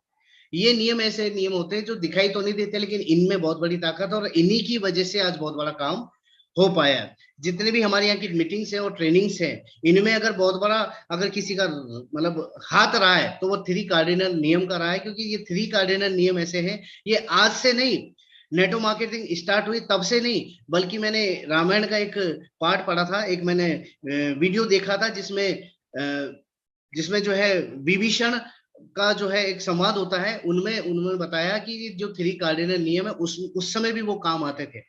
ये नियम ऐसे नियम होते हैं जो दिखाई तो नहीं देते, लेकिन इनमें बहुत बड़ी ताकत है, और इन्हीं की वजह से आज बहुत बड़ा काम हो पाया है। जितने भी हमारे यहाँ की मीटिंग्स है और ट्रेनिंग्स है, इनमें अगर बहुत बड़ा अगर किसी का मतलब हाथ रहा है तो वो 3 कार्डिनल नियम का रहा है, क्योंकि ये 3 कार्डिनल नियम ऐसे हैं, ये आज से नहीं, नेटवर्क मार्केटिंग स्टार्ट हुई तब से नहीं, बल्कि मैंने रामायण का एक पार्ट पढ़ा था, एक मैंने वीडियो देखा था जिसमें जो है विभीषण का जो है एक संवाद होता है, उनमें उन्होंने बताया कि जो 3 कार्डिनल नियम है उस समय भी वो काम आते थे।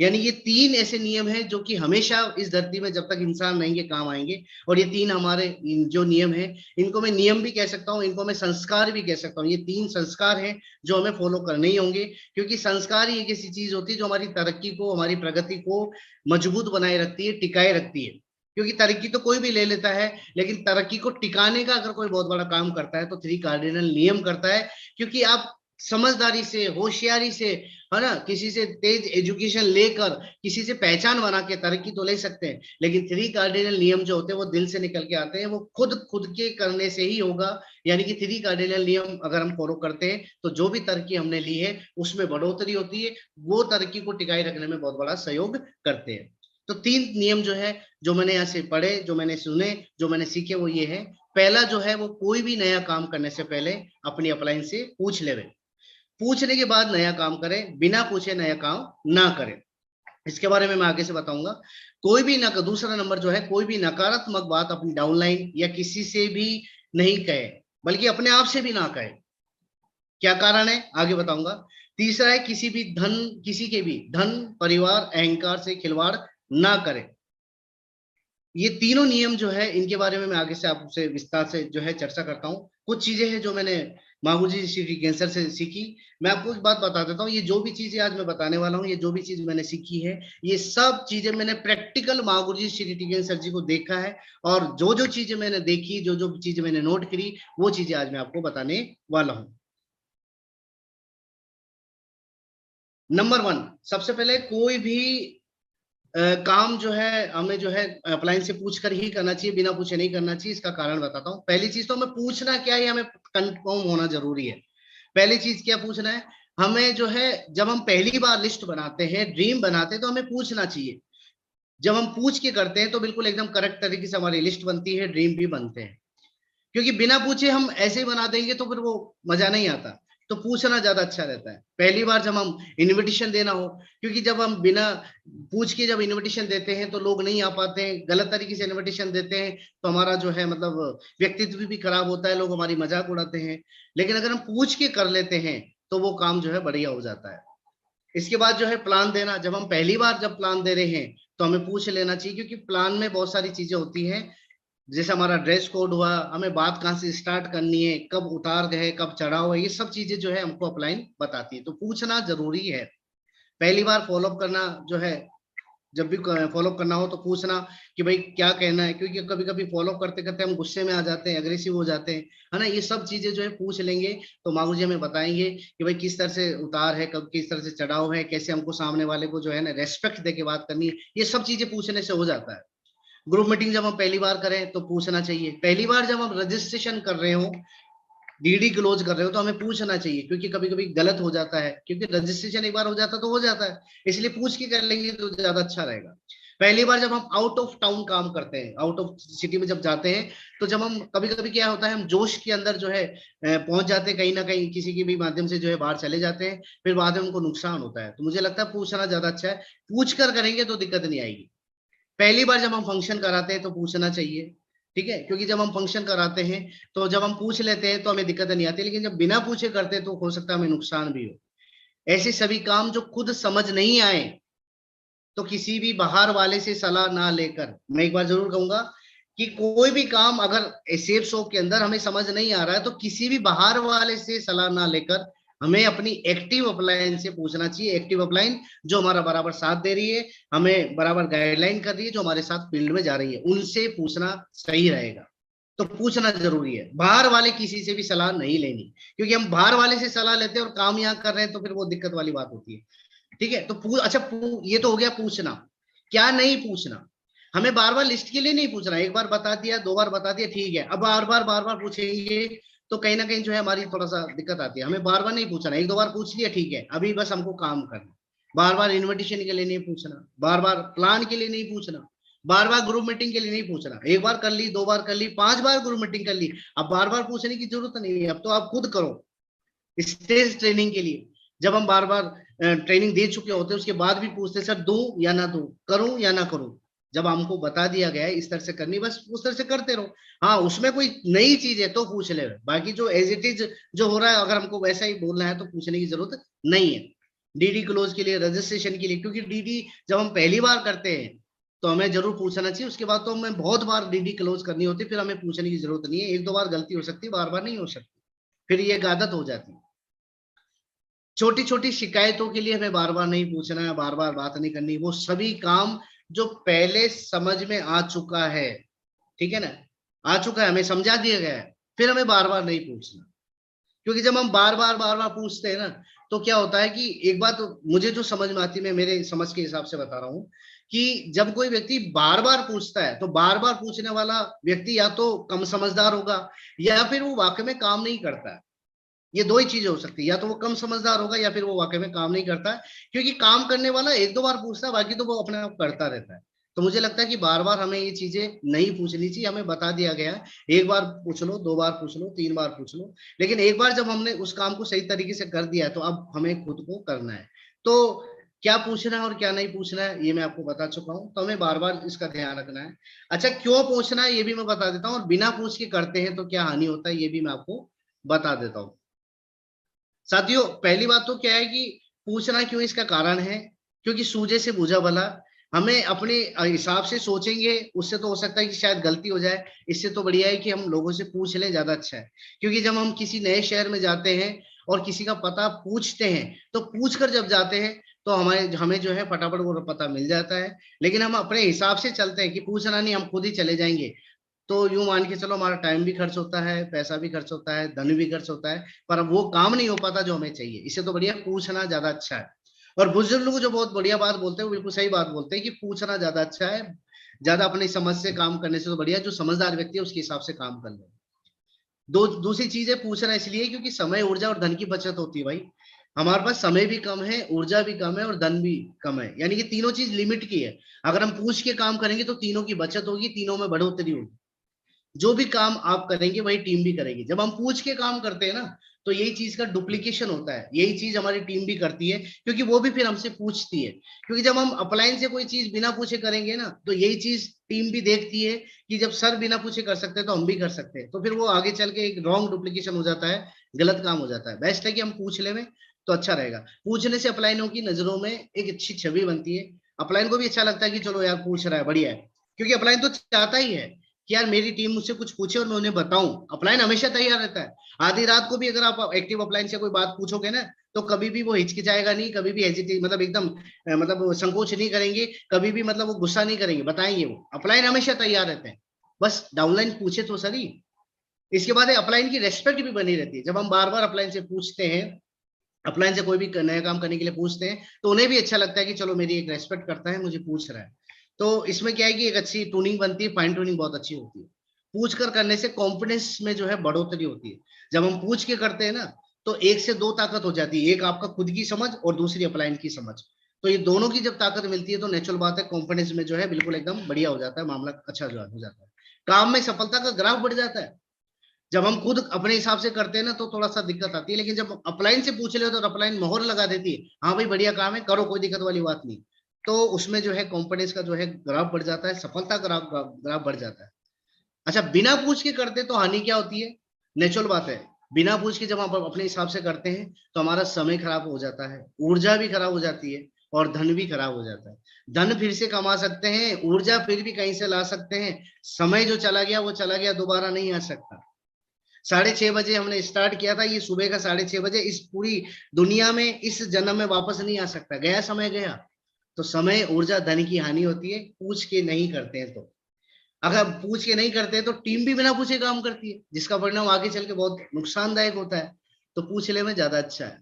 यानी ये 3 ऐसे नियम हैं जो कि हमेशा इस धरती में जब तक इंसान रहेंगे काम आएंगे। और ये 3 हमारे जो नियम हैं, इनको मैं नियम भी कह सकता हूँ, इनको मैं संस्कार भी कह सकता हूँ। ये 3 संस्कार हैं जो हमें फॉलो करने ही होंगे, क्योंकि संस्कार ही एक ऐसी चीज होती है जो हमारी तरक्की को, हमारी प्रगति को मजबूत बनाए रखती है, टिकाए रखती है। क्योंकि तरक्की तो कोई भी ले लेता है, लेकिन तरक्की को टिकाने का अगर कोई बहुत बड़ा काम करता है तो 3 कार्डिनल नियम करता है। क्योंकि आप समझदारी से, होशियारी से, है ना, किसी से तेज एजुकेशन लेकर किसी से पहचान बना के तरक्की तो ले सकते हैं, लेकिन 3 कार्डिनल नियम जो होते हैं वो दिल से निकल के आते हैं, वो खुद के करने से ही होगा। यानी कि 3 कार्डिनल नियम अगर हम फॉलो करते हैं तो जो भी तरक्की हमने ली है उसमें बढ़ोतरी होती है, वो तरक्की को टिकाए रखने में बहुत बड़ा सहयोग करते हैं। तो 3 नियम जो है, जो मैंने यहाँ से पढ़े, जो मैंने सुने, जो मैंने सीखे, वो ये है। पहला जो है वो कोई भी नया काम करने से पहले अपनी अपलाइन से पूछ ले, पूछने के बाद नया काम करें, बिना पूछे नया काम ना करें। इसके बारे में मैं आगे से बताऊंगा। कोई भी दूसरा नंबर जो है, कोई भी नकारात्मक बात अपनी डाउनलाइन या किसी से भी नहीं कहे, बल्कि अपने आप से भी ना कहे। क्या कारण है आगे बताऊंगा। तीसरा है किसी के भी धन, परिवार, अहंकार से खिलवाड़ ना करें। ये तीनों नियम जो है इनके बारे में मैं आगे से आपसे विस्तार से जो है चर्चा करता हूँ। कुछ चीजें हैं जो मैंने माहूजी श्री कैंसर से सीखी। मैं आपको एक बात बता देता हूँ, ये जो भी चीजें आज मैं बताने वाला हूँ, ये जो भी चीज मैंने सीखी है, ये सब चीजें मैंने प्रैक्टिकल माहूजी श्री कैंसर जी को देखा है। और जो जो चीजें मैंने देखी, जो जो चीजें मैंने नोट करी, वो चीजें आज मैं आपको बताने वाला हूँ। नंबर 1, सबसे पहले कोई भी काम जो है हमें जो है अप्लायंस से पूछ कर ही करना चाहिए, बिना पूछे नहीं करना चाहिए। इसका कारण बताता हूँ। पहली चीज तो हमें पूछना क्या है, हमें कंफर्म होना जरूरी है। पहली चीज क्या पूछना है, हमें जो है जब हम पहली बार लिस्ट बनाते हैं, ड्रीम बनाते हैं, तो हमें पूछना चाहिए। जब हम पूछ के करते हैं तो बिल्कुल एकदम करेक्ट तरीके से हमारी लिस्ट बनती है, ड्रीम भी बनते हैं। क्योंकि बिना पूछे हम ऐसे ही बना देंगे तो फिर वो मजा नहीं आता। तो पूछना ज्यादा अच्छा रहता है पहली बार जब हम इनविटेशन देना हो। क्योंकि जब हम बिना पूछ के जब इनविटेशन देते हैं तो लोग नहीं आ पाते हैं, गलत तरीके से इनविटेशन देते हैं, तो हमारा जो है मतलब व्यक्तित्व भी खराब होता है, लोग हमारी मजाक उड़ाते हैं। लेकिन अगर हम पूछ के कर लेते हैं तो वो काम जो है बढ़िया हो जाता है। इसके बाद जो है प्लान देना। जब हम पहली बार जब प्लान दे रहे हैं तो हमें पूछ लेना चाहिए, क्योंकि प्लान में बहुत सारी चीजें होती हैं। जैसे हमारा ड्रेस कोड हुआ, हमें बात कहाँ से स्टार्ट करनी है, कब उतार है, कब चढ़ाव है, ये सब चीजें जो है हमको अपलाइन बताती है। तो पूछना जरूरी है। पहली बार फॉलोअप करना जो है, जब भी फॉलोअप करना हो तो पूछना कि भाई क्या कहना है। क्योंकि कभी कभी फॉलोअप करते करते हम गुस्से में आ जाते हैं, अग्रेसिव हो जाते हैं, है ना। ये सब चीजें जो है पूछ लेंगे तो माहू जी हमें बताएंगे कि भाई किस तरह से उतार है, कब किस तरह से चढ़ाव है, कैसे हमको सामने वाले को जो है ना रेस्पेक्ट दे के बात करनी है। ये सब चीजें पूछने से हो जाता है। ग्रुप मीटिंग जब हम पहली बार करें तो पूछना चाहिए। पहली बार जब हम रजिस्ट्रेशन कर रहे हो, डीडी क्लोज कर रहे हो, तो हमें पूछना चाहिए। क्योंकि कभी कभी गलत हो जाता है, क्योंकि रजिस्ट्रेशन एक बार हो जाता है तो हो जाता है, इसलिए पूछ के कर लेंगे तो ज्यादा अच्छा रहेगा। पहली बार जब हम आउट ऑफ टाउन काम करते हैं, आउट ऑफ सिटी में जब जाते हैं, तो जब हम कभी कभी क्या होता है, हम जोश के अंदर जो है पहुंच जाते हैं, कहीं ना कहीं किसी के भी माध्यम से जो है बाहर चले जाते हैं, फिर बाद में उनको नुकसान होता है। तो मुझे लगता है पूछना ज्यादा अच्छा है। पूछ कर करेंगे तो दिक्कत नहीं आएगी। पहली बार जब हम फंक्शन कराते हैं तो पूछना चाहिए, ठीक है। क्योंकि जब हम फंक्शन कराते हैं तो जब हम पूछ लेते हैं तो हमें दिक्कत नहीं आती, लेकिन जब बिना पूछे करते हैं तो हो सकता है हमें नुकसान भी हो। ऐसे सभी काम जो खुद समझ नहीं आए तो किसी भी बाहर वाले से सलाह ना लेकर, मैं एक बार जरूर कहूंगा कि कोई भी काम अगर सेफ शॉप के अंदर हमें समझ नहीं आ रहा है तो किसी भी बाहर वाले से सलाह ना लेकर हमें अपनी एक्टिव अपलाइन से पूछना चाहिए। एक्टिव अपलाइन जो हमारा बराबर साथ दे रही है, हमें बराबर गाइडलाइन कर रही है, जो हमारे साथ फील्ड में जा रही है, उनसे पूछना सही रहेगा। तो पूछना जरूरी है, बाहर वाले किसी से भी सलाह नहीं लेनी। क्योंकि हम बाहर वाले से सलाह लेते हैं और काम यहाँ कर रहे हैं तो फिर वो दिक्कत वाली बात होती है, ठीक है। तो ये तो हो गया पूछना। क्या नहीं पूछना, हमें बार बार लिस्ट के लिए नहीं पूछना। एक बार बता दिया, दो बार बता दिया, ठीक है। अब बार बार पूछेंगे तो कहीं ना कहीं जो है हमारी थोड़ा सा दिक्कत आती है। हमें बार बार नहीं पूछना, एक दो बार पूछ लिया, ठीक है, अभी बस हमको काम करना। बार बार इन्विटेशन के लिए नहीं पूछना, बार बार प्लान के लिए नहीं पूछना, बार बार ग्रुप मीटिंग के लिए नहीं पूछना। एक बार कर ली, दो बार कर ली, 5 बार ग्रुप मीटिंग कर ली, अब बार बार पूछने की जरूरत नहीं है। अब तो आप खुद करो। स्टेज ट्रेनिंग के लिए जब हम बार बार ट्रेनिंग दे चुके होते हैं उसके बाद भी पूछते, सर दूं या ना दूं, करूं या ना करूं। जब हमको बता दिया गया है इस तरह से करनी, बस उस तरह से करते रहो। हाँ, उसमें कोई नई चीज है तो पूछ ले, बाकी जो एज इट इज जो हो रहा है अगर हमको वैसा ही बोलना है तो पूछने की जरूरत नहीं है। डीडी क्लोज के लिए, रजिस्ट्रेशन के लिए, क्योंकि डीडी जब हम पहली बार करते हैं तो हमें जरूर पूछना चाहिए। उसके बाद तो हमें बहुत बार डीडी क्लोज करनी होती है, फिर हमें पूछने की जरूरत नहीं है। एक दो बार गलती हो सकती है, बार बार नहीं हो सकती, फिर ये एक आदत हो जाती है। छोटी छोटी शिकायतों के लिए हमें बार बार नहीं पूछना है, बार बार बात नहीं करनी। वो सभी काम जो पहले समझ में आ चुका है, ठीक है ना, आ चुका है, हमें समझा दिया गया है, फिर हमें बार बार नहीं पूछना। क्योंकि जब हम बार बार पूछते हैं ना तो क्या होता है कि एक बात तो मुझे जो समझ में आती है, मैं मेरे समझ के हिसाब से बता रहा हूँ कि जब कोई व्यक्ति बार बार पूछता है तो बार बार पूछने वाला व्यक्ति या तो कम समझदार होगा या फिर वो वाकई में काम नहीं करता है। ये दो ही चीजें हो सकती है, या तो वो कम समझदार होगा या फिर वो वाकई में काम नहीं करता है। क्योंकि काम करने वाला एक दो बार पूछता है, बाकी तो वो अपने आप करता रहता है। तो मुझे लगता है कि बार बार हमें ये चीजें नहीं पूछनी चाहिए। हमें बता दिया गया है, एक बार पूछ लो, दो बार पूछ लो, तीन बार पूछ लो, लेकिन एक बार जब हमने उस काम को सही तरीके से कर दिया है तो अब हमें खुद को करना है। तो क्या पूछना है और क्या नहीं पूछना है ये मैं आपको बता चुका हूं, तो हमें बार बार इसका ध्यान रखना है। अच्छा, क्यों पूछना है ये भी मैं बता देता हूँ, और बिना पूछ के करते हैं तो क्या हानि होता है ये भी मैं आपको बता देता हूँ। साथियों, पहली बात तो क्या है कि पूछना क्यों, इसका कारण है क्योंकि सूझे से बूझा भला। हमें अपने हिसाब से सोचेंगे, उससे तो हो सकता है कि शायद गलती हो जाए। इससे तो बढ़िया है कि हम लोगों से पूछ लें, ज्यादा अच्छा है। क्योंकि जब हम किसी नए शहर में जाते हैं और किसी का पता पूछते हैं, तो पूछ कर जब जाते हैं तो हमें जो है फटाफट वो पता मिल जाता है। लेकिन हम अपने हिसाब से चलते हैं कि पूछना नहीं, हम खुद ही चले जाएंगे, तो यूं मान के चलो हमारा टाइम भी खर्च होता है, पैसा भी खर्च होता है, धन भी खर्च होता है, पर अब वो काम नहीं हो पाता जो हमें चाहिए। इससे तो बढ़िया पूछना ज्यादा अच्छा है। और बुजुर्ग लोग जो बहुत बढ़िया बात बोलते हैं, वो बिल्कुल सही बात बोलते हैं कि पूछना ज्यादा अच्छा है। ज्यादा अपनी समझ से काम करने से तो बढ़िया जो समझदार व्यक्ति है उसके हिसाब से काम कर ले। दूसरी चीज है पूछना इसलिए क्योंकि समय, ऊर्जा और धन की बचत होती है भाई। हमारे पास समय भी कम है, ऊर्जा भी कम है और धन भी कम है, यानी कि तीनों चीज लिमिट की है। अगर हम पूछ के काम करेंगे तो तीनों की बचत होगी, तीनों में बढ़ोतरी होगी। जो भी काम आप करेंगे वही टीम भी करेगी। जब हम पूछ के काम करते हैं ना, तो यही चीज का डुप्लीकेशन होता है। यही चीज हमारी टीम भी करती है, क्योंकि वो भी फिर हमसे पूछती है। क्योंकि जब हम अपलाइन से कोई चीज बिना पूछे करेंगे ना, तो यही चीज टीम भी देखती है कि जब सर बिना पूछे कर सकते हैं तो हम भी कर सकते हैं। तो फिर वो आगे चल के एक रॉन्ग डुप्लीकेशन हो जाता है, गलत काम हो जाता है। बेस्ट है कि हम पूछ ले में, तो अच्छा रहेगा। पूछने से अपलाइनों की नजरों में एक अच्छी छवि बनती है। अपलाइन को भी अच्छा लगता है कि चलो यार पूछ रहा है, बढ़िया है। क्योंकि अपलाइन तो चाहता ही है कि यार मेरी टीम मुझसे कुछ पूछे और मैं उन्हें बताऊं। अपलाइन हमेशा तैयार रहता है। आधी रात को भी अगर आप एक्टिव अपलाइन से कोई बात पूछोगे ना, तो कभी भी वो हिचकिचाएगा नहीं, कभी भी हेजिटेट, मतलब एकदम मतलब वो संकोच नहीं करेंगे, कभी भी मतलब वो गुस्सा नहीं करेंगे, बताएंगे। वो अपलाइन हमेशा तैयार रहते हैं, बस डाउनलाइन पूछे तो सही। इसके बाद अपलाइन की रेस्पेक्ट भी बनी रहती है। जब हम बार बार अपलाइन से पूछते हैं, अपलाइन से कोई भी नया काम करने के लिए पूछते हैं, तो उन्हें भी अच्छा लगता है कि चलो मेरी एक रेस्पेक्ट करता है, मुझे पूछ रहा है। तो इसमें क्या है कि एक अच्छी ट्यूनिंग बनती है, फाइन ट्यूनिंग बहुत अच्छी होती है। पूछ कर करने से कॉन्फिडेंस में जो है बढ़ोतरी होती है। जब हम पूछ के करते हैं ना, तो एक से दो ताकत हो जाती है, एक आपका खुद की समझ और दूसरी अपलाइन की समझ। तो ये दोनों की जब ताकत मिलती है तो नेचुरल बात है, कॉन्फिडेंस में जो है बिल्कुल एकदम बढ़िया हो जाता है, मामला अच्छा जो हो जाता है। काम में सफलता का ग्राफ बढ़ जाता है। जब हम खुद अपने हिसाब से करते हैं ना, तो थोड़ा सा दिक्कत आती है। लेकिन जब अपलाइन से पूछ ले तो अपलाइन मोहर लगा देती है, हाँ भाई बढ़िया काम है, करो, कोई दिक्कत वाली बात नहीं। तो उसमें जो है कॉन्फिडेंस का जो है ग्राफ बढ़ जाता है, सफलता ग्राफ ग्राफ बढ़ जाता है। अच्छा, बिना पूछ के करते तो हानि क्या होती है? नेचुरल बात है, बिना पूछ के जब हम अपने हिसाब से करते हैं तो हमारा समय खराब हो जाता है, ऊर्जा भी खराब हो जाती है और धन भी खराब हो जाता है। धन फिर से कमा सकते हैं, ऊर्जा फिर भी कहीं से ला सकते हैं, समय जो चला गया वो चला गया, दोबारा नहीं आ सकता। 6:30 बजे हमने स्टार्ट किया था, ये सुबह का 6:30 बजे इस पूरी दुनिया में इस जन्म में वापस नहीं आ सकता, गया समय गया। तो समय, ऊर्जा, धन की हानि होती है पूछ के नहीं करते हैं तो। अगर पूछ के नहीं करते हैं तो टीम भी बिना पूछे काम करती है, जिसका परिणाम आगे चल के बहुत नुकसानदायक होता है। तो पूछ ले में ज्यादा अच्छा है।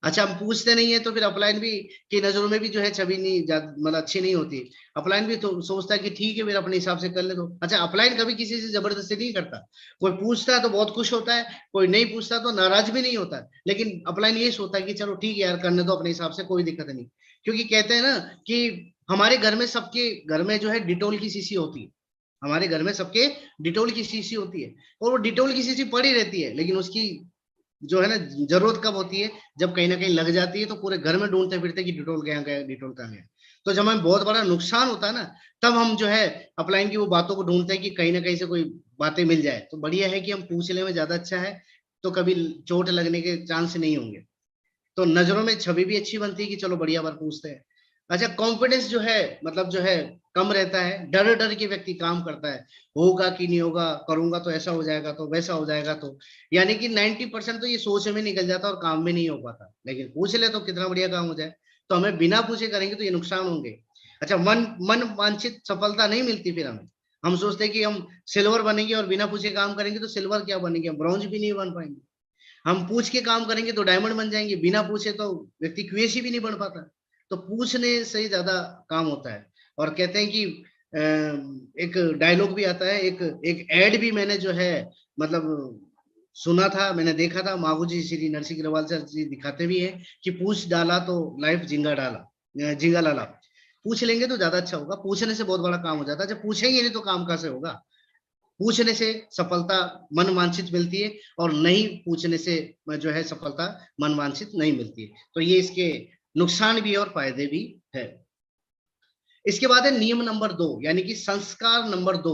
अच्छा, हम पूछते नहीं है तो फिर अपलाइन भी की नजरों में भी जो है छवि नहीं मतलब अच्छी नहीं होती। अपलाइन भी तो सोचता है कि ठीक है मेरा अपने हिसाब से कर ले दो। अच्छा, अपलाइन कभी किसी से जबरदस्ती नहीं करता। कोई पूछता है तो बहुत खुश होता है, कोई नहीं पूछता तो नाराज भी नहीं होता है। लेकिन अपलाइन ये सोचता है कि चलो ठीक है यार, करने दो अपने हिसाब से, कोई दिक्कत नहीं। क्योंकि कहते हैं ना कि हमारे घर में, सबके घर में जो है डिटोल की शीशी होती है। हमारे घर में सबके डिटोल की शीशी होती है, और वो डिटोल की शीशी पड़ी रहती है, लेकिन उसकी जो है ना जरूरत कब होती है? जब कहीं ना कहीं लग जाती है, तो पूरे घर में ढूंढते फिरते कि डिटोल कहाँ गया, डिटोल कहाँ गया। तो जब हमें बहुत बड़ा नुकसान होता है ना, तब हम जो है अपलाइन की वो बातों को ढूंढते हैं कि कहीं ना कहीं से कोई बातें मिल जाए। तो बढ़िया है कि हम पूछ ले में ज्यादा अच्छा है, तो कभी चोट लगने के चांस नहीं होंगे। तो नजरों में छवि भी अच्छी बनती है कि चलो बढ़िया बार पूछते हैं। अच्छा, कॉन्फिडेंस जो है मतलब जो है कम रहता है, डर डर के व्यक्ति काम करता है, होगा कि नहीं होगा, करूंगा तो ऐसा हो जाएगा, तो वैसा हो जाएगा, तो यानी कि 90% तो ये सोच में निकल जाता और काम में नहीं हो पाता। लेकिन पूछ ले तो कितना बढ़िया काम हो जाए। तो हमें बिना पूछे करेंगे तो ये नुकसान होंगे। अच्छा, मन मन वांछित सफलता नहीं मिलती फिर हमें। हम सोचते हैं कि हम सिल्वर बनेंगे और बिना पूछे काम करेंगे तो सिल्वर क्या बनेंगे, हम ब्रॉन्ज भी नहीं बन पाएंगे। हम पूछ के काम करेंगे तो डायमंड बन जाएंगे, बिना पूछे तो व्यक्ति क्यूएसी भी नहीं बन पाता। तो पूछने से ही ज्यादा काम होता है। और कहते हैं कि एक डायलॉग भी आता है, एक एक एड भी मैंने जो है मतलब सुना था, मैंने देखा था, मागू जी श्री नरसिंह अग्रवाल सर जी दिखाते भी है कि पूछ डाला तो लाइफ जिंगा डाला, जिंगा लाला। पूछ लेंगे तो ज्यादा अच्छा होगा, पूछने से बहुत बड़ा काम हो जाता है। जब पूछेंगे नहीं तो काम कहाँ से होगा? पूछने से सफलता मन वांछित मिलती है, और नहीं पूछने से जो है सफलता मन वांछित नहीं मिलती है। तो ये इसके नुकसान भी है और फायदे भी है। इसके बाद है नियम नंबर 2, यानी कि संस्कार नंबर 2,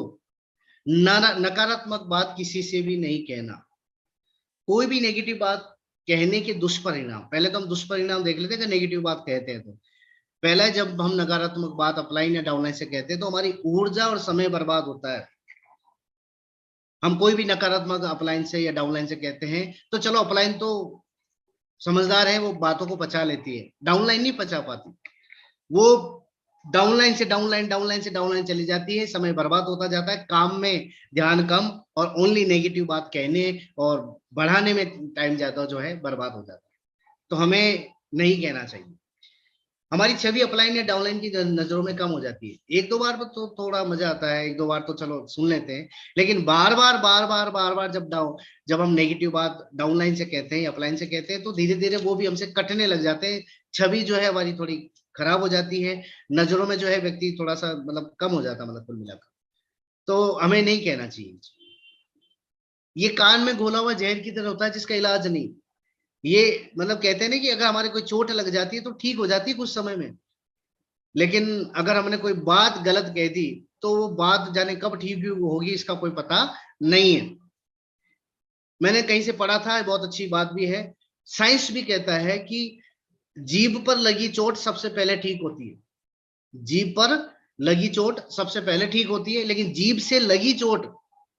नकारात्मक बात किसी से भी नहीं कहना। कोई भी नेगेटिव बात कहने के दुष्परिणाम, पहले तो हम दुष्परिणाम देख लेते हैं कि नेगेटिव बात कहते हैं। तो पहला, जब हम नकारात्मक बात अपलाइन या डाउनलाइन से कहते हैं तो हमारी ऊर्जा और समय बर्बाद होता है। हम कोई भी नकारात्मक अपलाइन से या डाउनलाइन से कहते हैं तो चलो, अपलाइन तो समझदार है, वो बातों को पचा लेती है, डाउनलाइन नहीं पचा पाती। वो डाउनलाइन से डाउनलाइन, डाउनलाइन से डाउनलाइन चली जाती है, समय बर्बाद होता जाता है, काम में ध्यान कम और ओनली नेगेटिव बात कहने और बढ़ाने में टाइम ज्यादा जो है बर्बाद हो जाता है। तो हमें नहीं कहना चाहिए। हमारी छवि अपलाइन या डाउनलाइन की नजरों में कम हो जाती है। एक दो बार तो थोड़ा मजा आता है, एक दो बार तो चलो सुन लेते हैं, लेकिन बार बार जब हम नेगेटिव बात डाउनलाइन से कहते हैं, अपलाइन से कहते हैं, तो धीरे धीरे वो भी हमसे कटने लग जाते हैं। छवि जो है हमारी थोड़ी खराब हो जाती है, नजरों में जो है व्यक्ति थोड़ा सा मतलब कम हो जाता है, मतलब कुल मिलाकर। तो हमें नहीं कहना चाहिए। ये कान में घोला हुआ जहर की तरह होता है जिसका इलाज नहीं। ये मतलब कहते हैं ना कि अगर हमारे कोई चोट लग जाती है तो ठीक हो जाती है कुछ समय में, लेकिन अगर हमने कोई बात गलत कह दी तो वो बात जाने कब ठीक होगी इसका कोई पता नहीं है। मैंने कहीं से पढ़ा था, बहुत अच्छी बात भी है, साइंस भी कहता है कि जीभ पर लगी चोट सबसे पहले ठीक होती है। जीभ पर लगी चोट सबसे पहले ठीक होती है, लेकिन जीभ से लगी चोट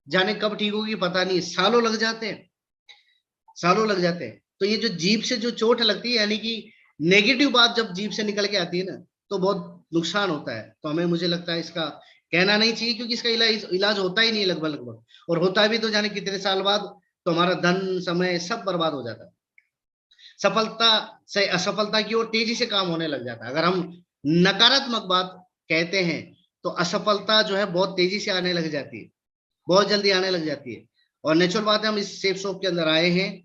जाने कब ठीक होगी पता नहीं, सालों लग जाते हैं, सालों लग जाते हैं। तो ये जो जीभ से जो चोट लगती है, यानी कि नेगेटिव बात जब जीभ से निकल के आती है ना, तो बहुत नुकसान होता है। तो हमें, मुझे लगता है इसका कहना नहीं चाहिए, क्योंकि इसका इलाज होता ही नहीं है लगभग लगभग, और होता भी तो जाने कितने साल बाद, तो हमारा धन समय सब बर्बाद हो जाता है। सफलता से असफलता की ओर तेजी से काम होने लग जाता है। अगर हम नकारात्मक बात कहते हैं तो असफलता जो है बहुत तेजी से आने लग जाती है, बहुत जल्दी आने लग जाती है। और नेचुरल बात है, हम इस सेफ शॉप के अंदर आए हैं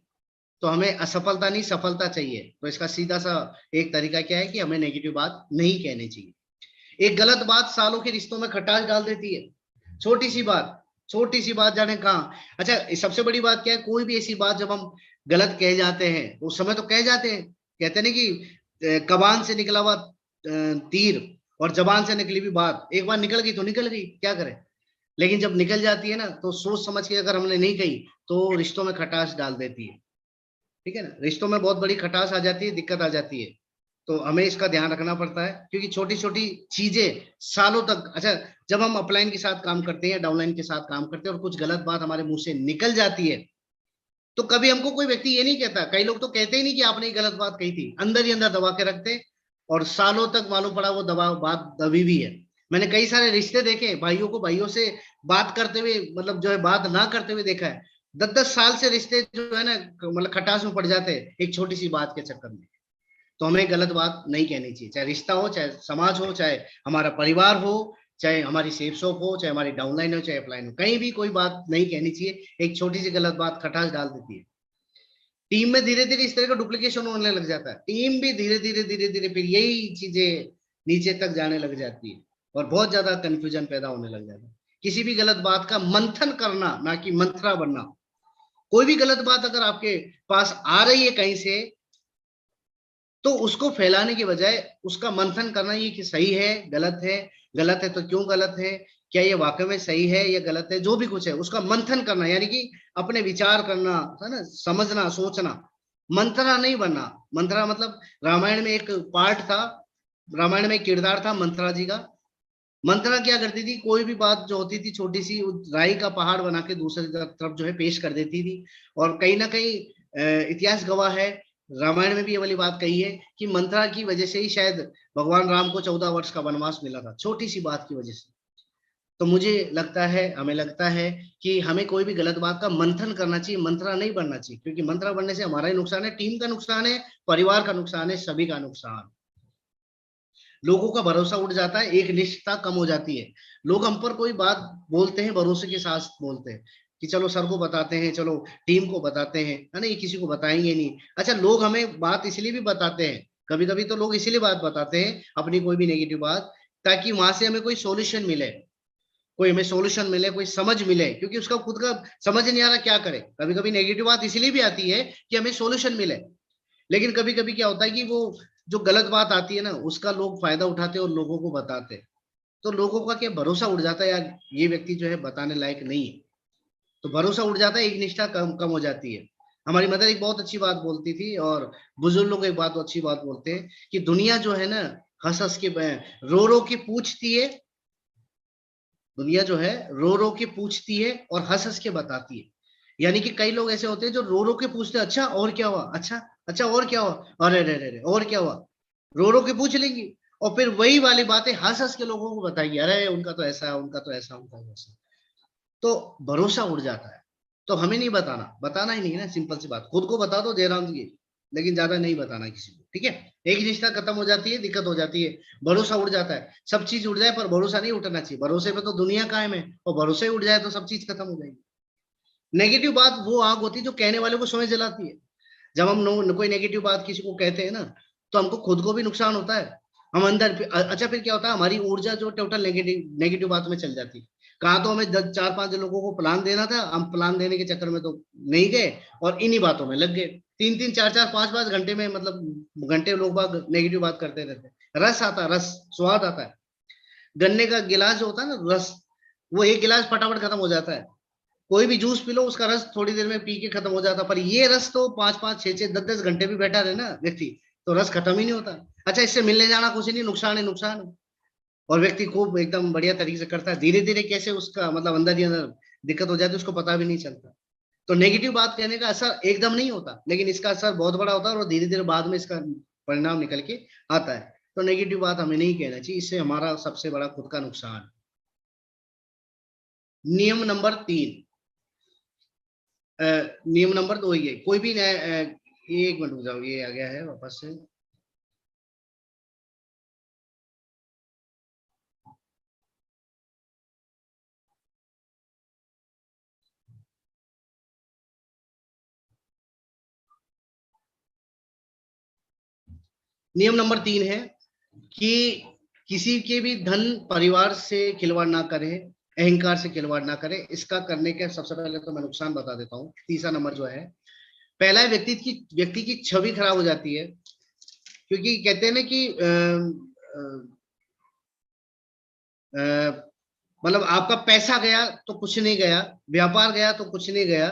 तो हमें असफलता नहीं सफलता चाहिए। तो इसका सीधा सा एक तरीका क्या है कि हमें नेगेटिव बात नहीं कहनी चाहिए। एक गलत बात सालों के रिश्तों में खटास डाल देती है। छोटी सी बात, छोटी सी बात जाने कहाँ। अच्छा, सबसे बड़ी बात क्या है, कोई भी ऐसी बात जब हम गलत कह जाते हैं, उस समय तो कह जाते हैं, कहते नहीं कि कबान से निकला हुआ तीर और जबान से निकली हुई बात, एक बार निकल गई तो निकल गई, क्या करें। लेकिन जब निकल जाती है ना, तो सोच समझ के अगर हमने नहीं कही तो रिश्तों में खटास डाल देती है। ठीक है ना, रिश्तों में बहुत बड़ी खटास आ जाती है, दिक्कत आ जाती है। तो हमें इसका ध्यान रखना पड़ता है, क्योंकि छोटी छोटी चीजें सालों तक। अच्छा, जब हम अपलाइन के साथ काम करते हैं, डाउनलाइन के साथ काम करते हैं, और कुछ गलत बात हमारे मुंह से निकल जाती है, तो कभी हमको कोई व्यक्ति ये नहीं कहता, कई लोग तो कहते ही नहीं कि आपने ये गलत बात कही थी, अंदर ही अंदर दबा के रखते, और सालों तक मालूम पड़ा वो दबा बात दबी हुई है। मैंने कई सारे रिश्ते देखे, भाइयों को भाइयों से बात करते हुए, मतलब जो है बात ना करते हुए देखा है। 10-10 साल से रिश्ते जो है ना, मतलब खटास में पड़ जाते हैं एक छोटी सी बात के चक्कर में। तो हमें गलत बात नहीं कहनी चाहिए, चाहे रिश्ता हो, चाहे समाज हो, चाहे हमारा परिवार हो, चाहे हमारी सेफ शॉप हो, चाहे हमारी डाउनलाइन हो, चाहे अपलाइन हो, कहीं भी कोई बात नहीं कहनी चाहिए। एक छोटी सी गलत बात खटास डाल देती है। टीम में धीरे धीरे इस तरह का डुप्लीकेशन होने लग जाता है, टीम भी धीरे धीरे धीरे धीरे फिर यही चीजें नीचे तक जाने लग जाती है, और बहुत ज्यादा कंफ्यूजन पैदा होने लग जाता है। किसी भी गलत बात का मंथन करना, ना कि मंत्रा बनना। कोई भी गलत बात अगर आपके पास आ रही है कहीं से, तो उसको फैलाने के बजाय उसका मंथन करना, ये कि सही है, गलत है, गलत है तो क्यों गलत है, क्या ये वाकई में सही है या गलत है, जो भी कुछ है उसका मंथन करना, यानी कि अपने विचार करना है ना, समझना, सोचना, मंत्रा नहीं बनना। मंत्रा मतलब, रामायण में एक पार्ट था, रामायण में एक किरदार था मंत्रा जी का। मंत्रा क्या करती थी, कोई भी बात जो होती थी छोटी सी, राई का पहाड़ बना के दूसरी तरफ जो है पेश कर देती थी। और कहीं ना कहीं इतिहास गवाह है, रामायण में भी ये वाली बात कही है कि मंत्रा की वजह से ही शायद भगवान राम को 14 वर्ष का वनवास मिला था, छोटी सी बात की वजह से। तो मुझे लगता है, हमें लगता है कि हमें कोई भी गलत बात का मंथन करना चाहिए, मंत्रा नहीं बनना चाहिए, क्योंकि मंत्रा बनने से हमारा ही नुकसान है, टीम का नुकसान है, परिवार का नुकसान है, सभी का नुकसान। लोगों का भरोसा उठ जाता है, एक निष्ठा कम हो जाती है। लोग हम पर कोई बात बोलते हैं, भरोसे के साथ बोलते हैं कि चलो सर को बताते हैं, चलो टीम को बताते हैं, है ना, ये किसी को बताएंगे नहीं। अच्छा, लोग हमें बात इसलिए भी बताते हैं, कभी कभी तो लोग इसीलिए बात बताते हैं अपनी कोई भी नेगेटिव बात, ताकि वहां से हमें कोई सोल्यूशन मिले, कोई हमें सोल्यूशन मिले, कोई समझ मिले, क्योंकि उसका खुद का समझ नहीं आ रहा क्या करे। कभी कभी नेगेटिव बात इसलिए भी आती है कि हमें सोल्यूशन मिले, लेकिन कभी कभी क्या होता है कि वो जो गलत बात आती है ना, उसका लोग फायदा उठाते हैं और लोगों को बताते हैं। तो लोगों का क्या भरोसा उठ जाता है, यार ये व्यक्ति जो है बताने लायक नहीं है, तो भरोसा उठ जाता है, एक निष्ठा कम कम हो जाती है। हमारी मदर एक बहुत अच्छी बात बोलती थी, और बुजुर्ग लोग एक बात अच्छी बात बोलते हैं कि दुनिया जो है ना हंस हंस के रो रो के पूछती है, दुनिया जो है रो रो के पूछती है और हंस हंस के बताती है। यानी कि कई लोग ऐसे होते हैं जो रो रो के पूछते हैं, अच्छा और क्या हुआ, अच्छा अच्छा और क्या हुआ, अरे रे रे रे और क्या हुआ, रो रो के पूछ लेंगी, और फिर वही वाली बातें हंस हंस के लोगों को बताएंगी, अरे उनका तो ऐसा, उनका तो ऐसा, उनका तो ऐसा। तो भरोसा उड़ जाता है। तो हमें नहीं बताना, बताना ही नहीं है ना, सिंपल सी बात, खुद को बता दो जयराम जी, लेकिन ज्यादा नहीं बताना किसी को, ठीक है। एक रिश्ता खत्म हो जाती है, दिक्कत हो जाती है, भरोसा उड़ जाता है, सब चीज उड़ जाए पर भरोसा नहीं उठना चाहिए, भरोसे पे तो दुनिया कायम है, और भरोसे उड़ जाए तो सब चीज खत्म हो जाएगी। नेगेटिव बात वो आग होती है जो कहने वाले को समय जलाती है। जब हम कोई नेगेटिव बात किसी को कहते हैं ना, तो हमको खुद को भी नुकसान होता है, हम अंदर अच्छा फिर क्या होता है, हमारी ऊर्जा जो टोटल नेगेटिव नेगेटिव बात में चल जाती है। कहा तो हमें 4-5 लोगों को प्लान देना था, हम प्लान देने के चक्कर में तो नहीं गए, और इन्हीं बातों में लग गए, 3-3 4-4 5-5 घंटे में, मतलब घंटे लोग बाग नेगेटिव बात करते रहते हैं। रस आता है, रस स्वाद आता है, गन्ने का गिलास जो होता है ना रस, वो एक गिलास फटाफट खत्म हो जाता है, कोई भी जूस पी लो उसका रस थोड़ी देर में पी के खत्म हो जाता, पर ये रस तो 5-5 6-6 10-10 घंटे भी बैठा रहे ना व्यक्ति, तो रस खत्म ही नहीं होता। अच्छा, इससे मिलने जाना कुछ नहीं, नुकसान है नुकसान है, और व्यक्ति खूब एकदम बढ़िया तरीके से करता है, धीरे धीरे कैसे उसका मतलब अंदर ही अंदर दिक्कत हो जाती है, उसको पता भी नहीं चलता। तो नेगेटिव बात कहने का असर एकदम नहीं होता, लेकिन इसका असर बहुत बड़ा होता है, और धीरे धीरे बाद में इसका परिणाम निकल के आता है। तो नेगेटिव बात हमें नहीं कहना चाहिए, इससे हमारा सबसे बड़ा खुद का नुकसान। नियम नंबर 3, नियम नंबर 2 ये कोई भी ये एक मिनट रुक जाओ, ये आ गया है वापस से। नियम नंबर 3 है कि किसी के भी धन परिवार से खिलवाड़ ना करे, अहंकार से खिलवाड़ ना करे। इसका करने के सबसे पहले तो मैं नुकसान बता देता हूँ। तीसरा नंबर जो है, पहला है व्यक्ति की छवि खराब हो जाती है, क्योंकि कहते हैं ना कि मतलब आपका पैसा गया तो कुछ नहीं गया, व्यापार गया तो कुछ नहीं गया,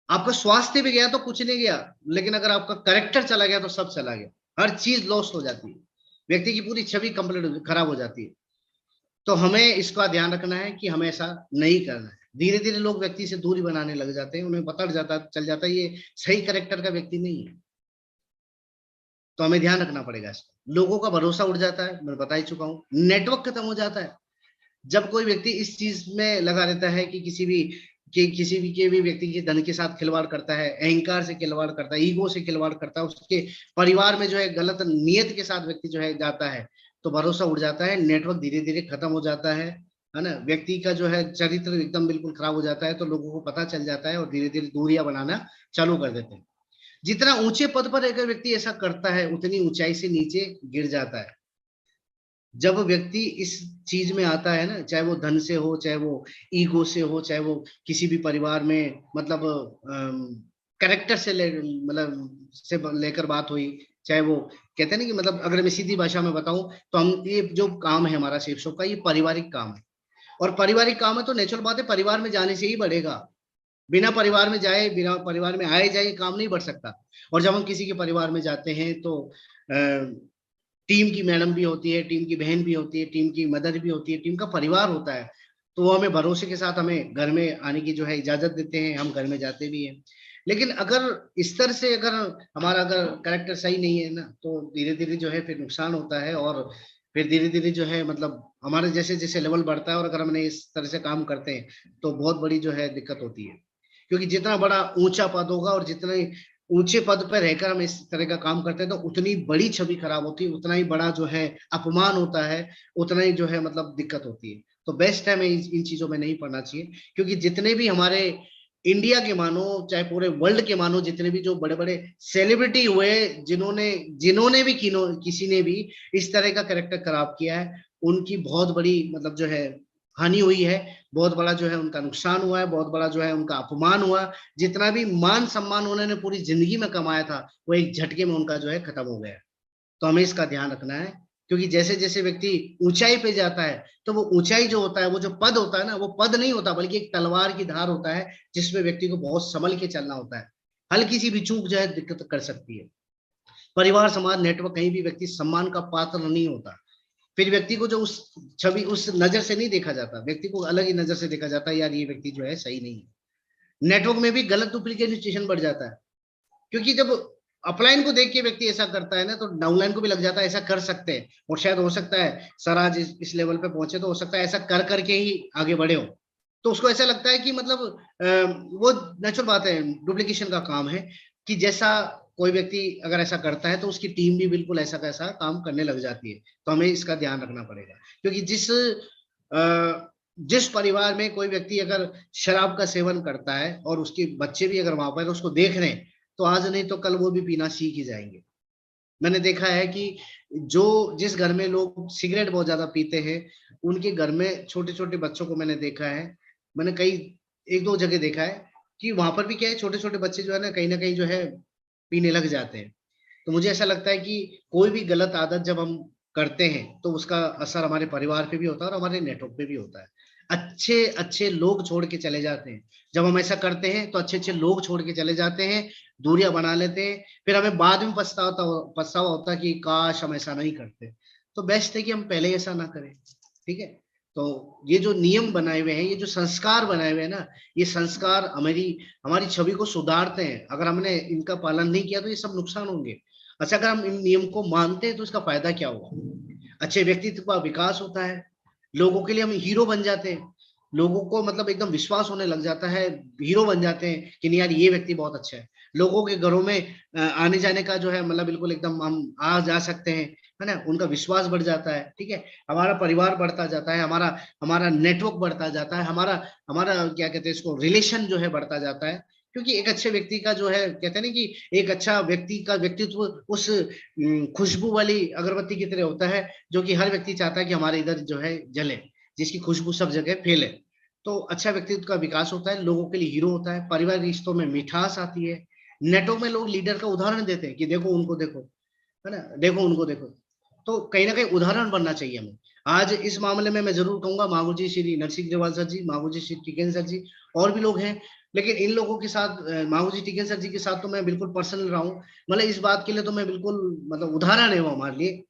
आपका स्वास्थ्य भी गया तो कुछ नहीं गया, लेकिन अगर आपका करेक्टर चला गया तो सब चला गया, हर चीज लॉस्ट हो जाती है, व्यक्ति की पूरी छवि कंप्लीट खराब हो जाती है। तो हमें इसका ध्यान रखना है कि हमें ऐसा नहीं करना है। धीरे धीरे लोग व्यक्ति से दूरी बनाने लग जाते हैं, उन्हें पता चल जाता है ये सही करेक्टर का व्यक्ति नहीं है। तो हमें ध्यान रखना पड़ेगा इसका। लोगों का भरोसा उड़ जाता है, मैं बता ही चुका हूँ, नेटवर्क खत्म हो जाता है। जब कोई व्यक्ति इस चीज में लगा रहता है कि किसी भी के भी व्यक्ति के धन के साथ खिलवाड़ करता है, अहंकार से खिलवाड़ करता है, ईगो से खिलवाड़ करता है, उसके परिवार में जो है गलत नियत के साथ व्यक्ति जो है जाता है, तो भरोसा उड़ जाता है, नेटवर्क धीरे धीरे खत्म हो जाता है ना, व्यक्ति का जो है चरित्र एकदम बिल्कुल खराब हो जाता है, तो लोगों को पता चल जाता है और धीरे धीरे दूरियां बनाना चालू कर देते हैं। जितना ऊंचे पद पर रहकर व्यक्ति ऐसा करता है, उतनी ऊंचाई से नीचे गिर जाता है। जब व्यक्ति इस चीज में आता है ना, चाहे वो धन से हो, चाहे वो ईगो से हो, चाहे वो किसी भी परिवार में मतलब करेक्टर से मतलब से लेकर बात हुई, चाहे वो कहते हैं ना कि मतलब अगर मैं सीधी भाषा में बताऊं तो हम ये जो काम है हमारा सेफ शॉप का, ये पारिवारिक काम है, और पारिवारिक काम है तो नेचुरल बात है परिवार में जाने से ही बढ़ेगा। बिना परिवार में जाए, बिना परिवार में आए जाए काम नहीं बढ़ सकता। और जब हम किसी के परिवार में जाते हैं तो टीम की मैडम भी होती है, टीम की बहन भी होती है, टीम की मदर भी होती है, टीम का परिवार होता है, तो वो हमें भरोसे के साथ हमें घर में आने की जो है इजाजत देते हैं, हम घर में जाते भी हैं। लेकिन अगर इस तरह से अगर हमारा अगर कैरेक्टर सही नहीं है ना, तो धीरे धीरे जो है फिर नुकसान होता है, और फिर धीरे धीरे जो है मतलब हमारे जैसे जैसे लेवल बढ़ता है, और अगर हमने इस तरह से काम करते हैं तो बहुत बड़ी जो है दिक्कत होती है। क्योंकि जितना बड़ा ऊंचा पद होगा और जितने ऊंचे पद पर रहकर हम इस तरह का काम करते हैं, तो उतनी बड़ी छवि खराब होती है, उतना ही बड़ा जो है अपमान होता है, उतना ही जो है मतलब दिक्कत होती है। तो बेस्ट है हमें इन चीजों में नहीं पड़ना चाहिए, क्योंकि जितने भी हमारे इंडिया के मानो, चाहे पूरे वर्ल्ड के मानो, जितने भी जो बड़े बड़े सेलिब्रिटी हुए, जिन्होंने जिन्होंने भी किसी ने भी इस तरह का कैरेक्टर खराब किया है, उनकी बहुत बड़ी मतलब जो है हानि हुई है, बहुत बड़ा जो है उनका नुकसान हुआ है, बहुत बड़ा जो है उनका अपमान हुआ। जितना भी मान सम्मान उन्होंने पूरी जिंदगी में कमाया था, वो एक झटके में उनका जो है खत्म हो गया। तो हमें इसका ध्यान रखना है, क्योंकि जैसे जैसे व्यक्ति ऊंचाई पे जाता है, तो वो ऊंचाई जो होता है, वो जो पद होता है ना, वो पद नहीं होता बल्कि एक तलवार की धार होता है, जिसमें व्यक्ति को बहुत संभल के चलना होता है। हल्की सी भी चूक जाए दिक्कत कर सकती है। परिवार, समाज, नेटवर्क, कहीं भी व्यक्ति सम्मान का पात्र नहीं होता। फिर व्यक्ति को जो उस छवि, उस नजर से नहीं देखा जाता, व्यक्ति को अलग ही नजर से देखा जाता है, यार ये व्यक्ति जो है सही नहीं है। नेटवर्क में भी गलत डुप्लीकेशन बढ़ जाता है, क्योंकि जब अपलाइन को देख के व्यक्ति ऐसा करता है ना, तो डाउनलाइन को भी लग जाता है ऐसा कर सकते हैं। और शायद हो सकता है सर आज इस लेवल पे पहुंचे, तो हो सकता है ऐसा कर करके ही आगे बढ़े हो। तो उसको ऐसा लगता है कि मतलब वो नेचुरल बात है, डुप्लीकेशन का काम है, कि जैसा कोई व्यक्ति अगर ऐसा करता है तो उसकी टीम भी बिल्कुल ऐसा कैसा काम करने लग जाती है। तो हमें इसका ध्यान रखना पड़ेगा, क्योंकि जिस परिवार में कोई व्यक्ति अगर शराब का सेवन करता है और उसके बच्चे भी अगर वहां पर उसको देख रहे हैं, तो आज नहीं तो कल वो भी पीना सीख ही जाएंगे। मैंने देखा है कि जिस घर में लोग सिगरेट बहुत ज्यादा पीते हैं, उनके घर में छोटे छोटे बच्चों को मैंने देखा है। मैंने एक दो जगह देखा है कि वहां पर भी क्या है, छोटे छोटे बच्चे जो है ना कहीं जो है पीने लग जाते हैं। तो मुझे ऐसा लगता है कि कोई भी गलत आदत जब हम करते हैं तो उसका असर हमारे परिवार पे भी होता है और हमारे नेटवर्क पे भी होता है। अच्छे अच्छे लोग छोड़ के चले जाते हैं। जब हम ऐसा करते हैं तो अच्छे अच्छे लोग छोड़ के चले जाते हैं, दूरियां बना लेते हैं, फिर हमें बाद में पछतावा होता है कि काश हम ऐसा नहीं करते। तो बेस्ट है कि हम पहले ऐसा ना करें। ठीक है। तो ये जो नियम बनाए हुए हैं, ये जो संस्कार बनाए हुए हैं ना, ये संस्कार हमारी छवि को सुधारते हैं। अगर हमने इनका पालन नहीं किया तो ये सब नुकसान होंगे। अच्छा, अगर हम इन नियम को मानते हैं तो इसका फायदा क्या होगा? अच्छे व्यक्तित्व का विकास होता है, लोगों के लिए हम हीरो बन जाते हैं, लोगों को मतलब एकदम विश्वास होने लग जाता है, हीरो बन जाते हैं कि नहीं यार ये व्यक्ति बहुत अच्छा है। लोगों के घरों में आने जाने का जो है मतलब बिल्कुल एकदम हम आ जा सकते हैं, है ना, उनका विश्वास बढ़ जाता है। ठीक है। हमारा परिवार बढ़ता जाता है, हमारा हमारा नेटवर्क बढ़ता जाता है, हमारा हमारा क्या कहते हैं इसको, रिलेशन जो है बढ़ता जाता है। क्योंकि एक अच्छे व्यक्ति का जो है कहते हैं ना कि एक अच्छा व्यक्ति का व्यक्तित्व उस खुशबू वाली अगरबत्ती की तरह होता है, जो कि हर व्यक्ति चाहता है कि हमारे इधर जो है जले, जिसकी खुशबू सब जगह फैले। तो अच्छा व्यक्तित्व का विकास होता है, लोगों के लिए हीरो होता है, पारिवारिक रिश्तों में मिठास आती है। नेटवर्क में लोग लीडर का उदाहरण देते हैं कि देखो उनको देखो, है ना, देखो उनको देखो। तो कहीं ना कहीं उदाहरण बनना चाहिए हमें। आज इस मामले में मैं जरूर कहूंगा मांगू जी श्री नरसिंह ग्रेवाल सर जी, मांगू जी श्री टिकेन सर जी, और भी लोग हैं, लेकिन इन लोगों के साथ मांगू जी टिकेन सर जी के साथ तो मैं बिल्कुल पर्सनल रहा हूँ। मतलब इस बात के लिए तो मैं बिल्कुल मतलब उदाहरण है वो हमारे लिए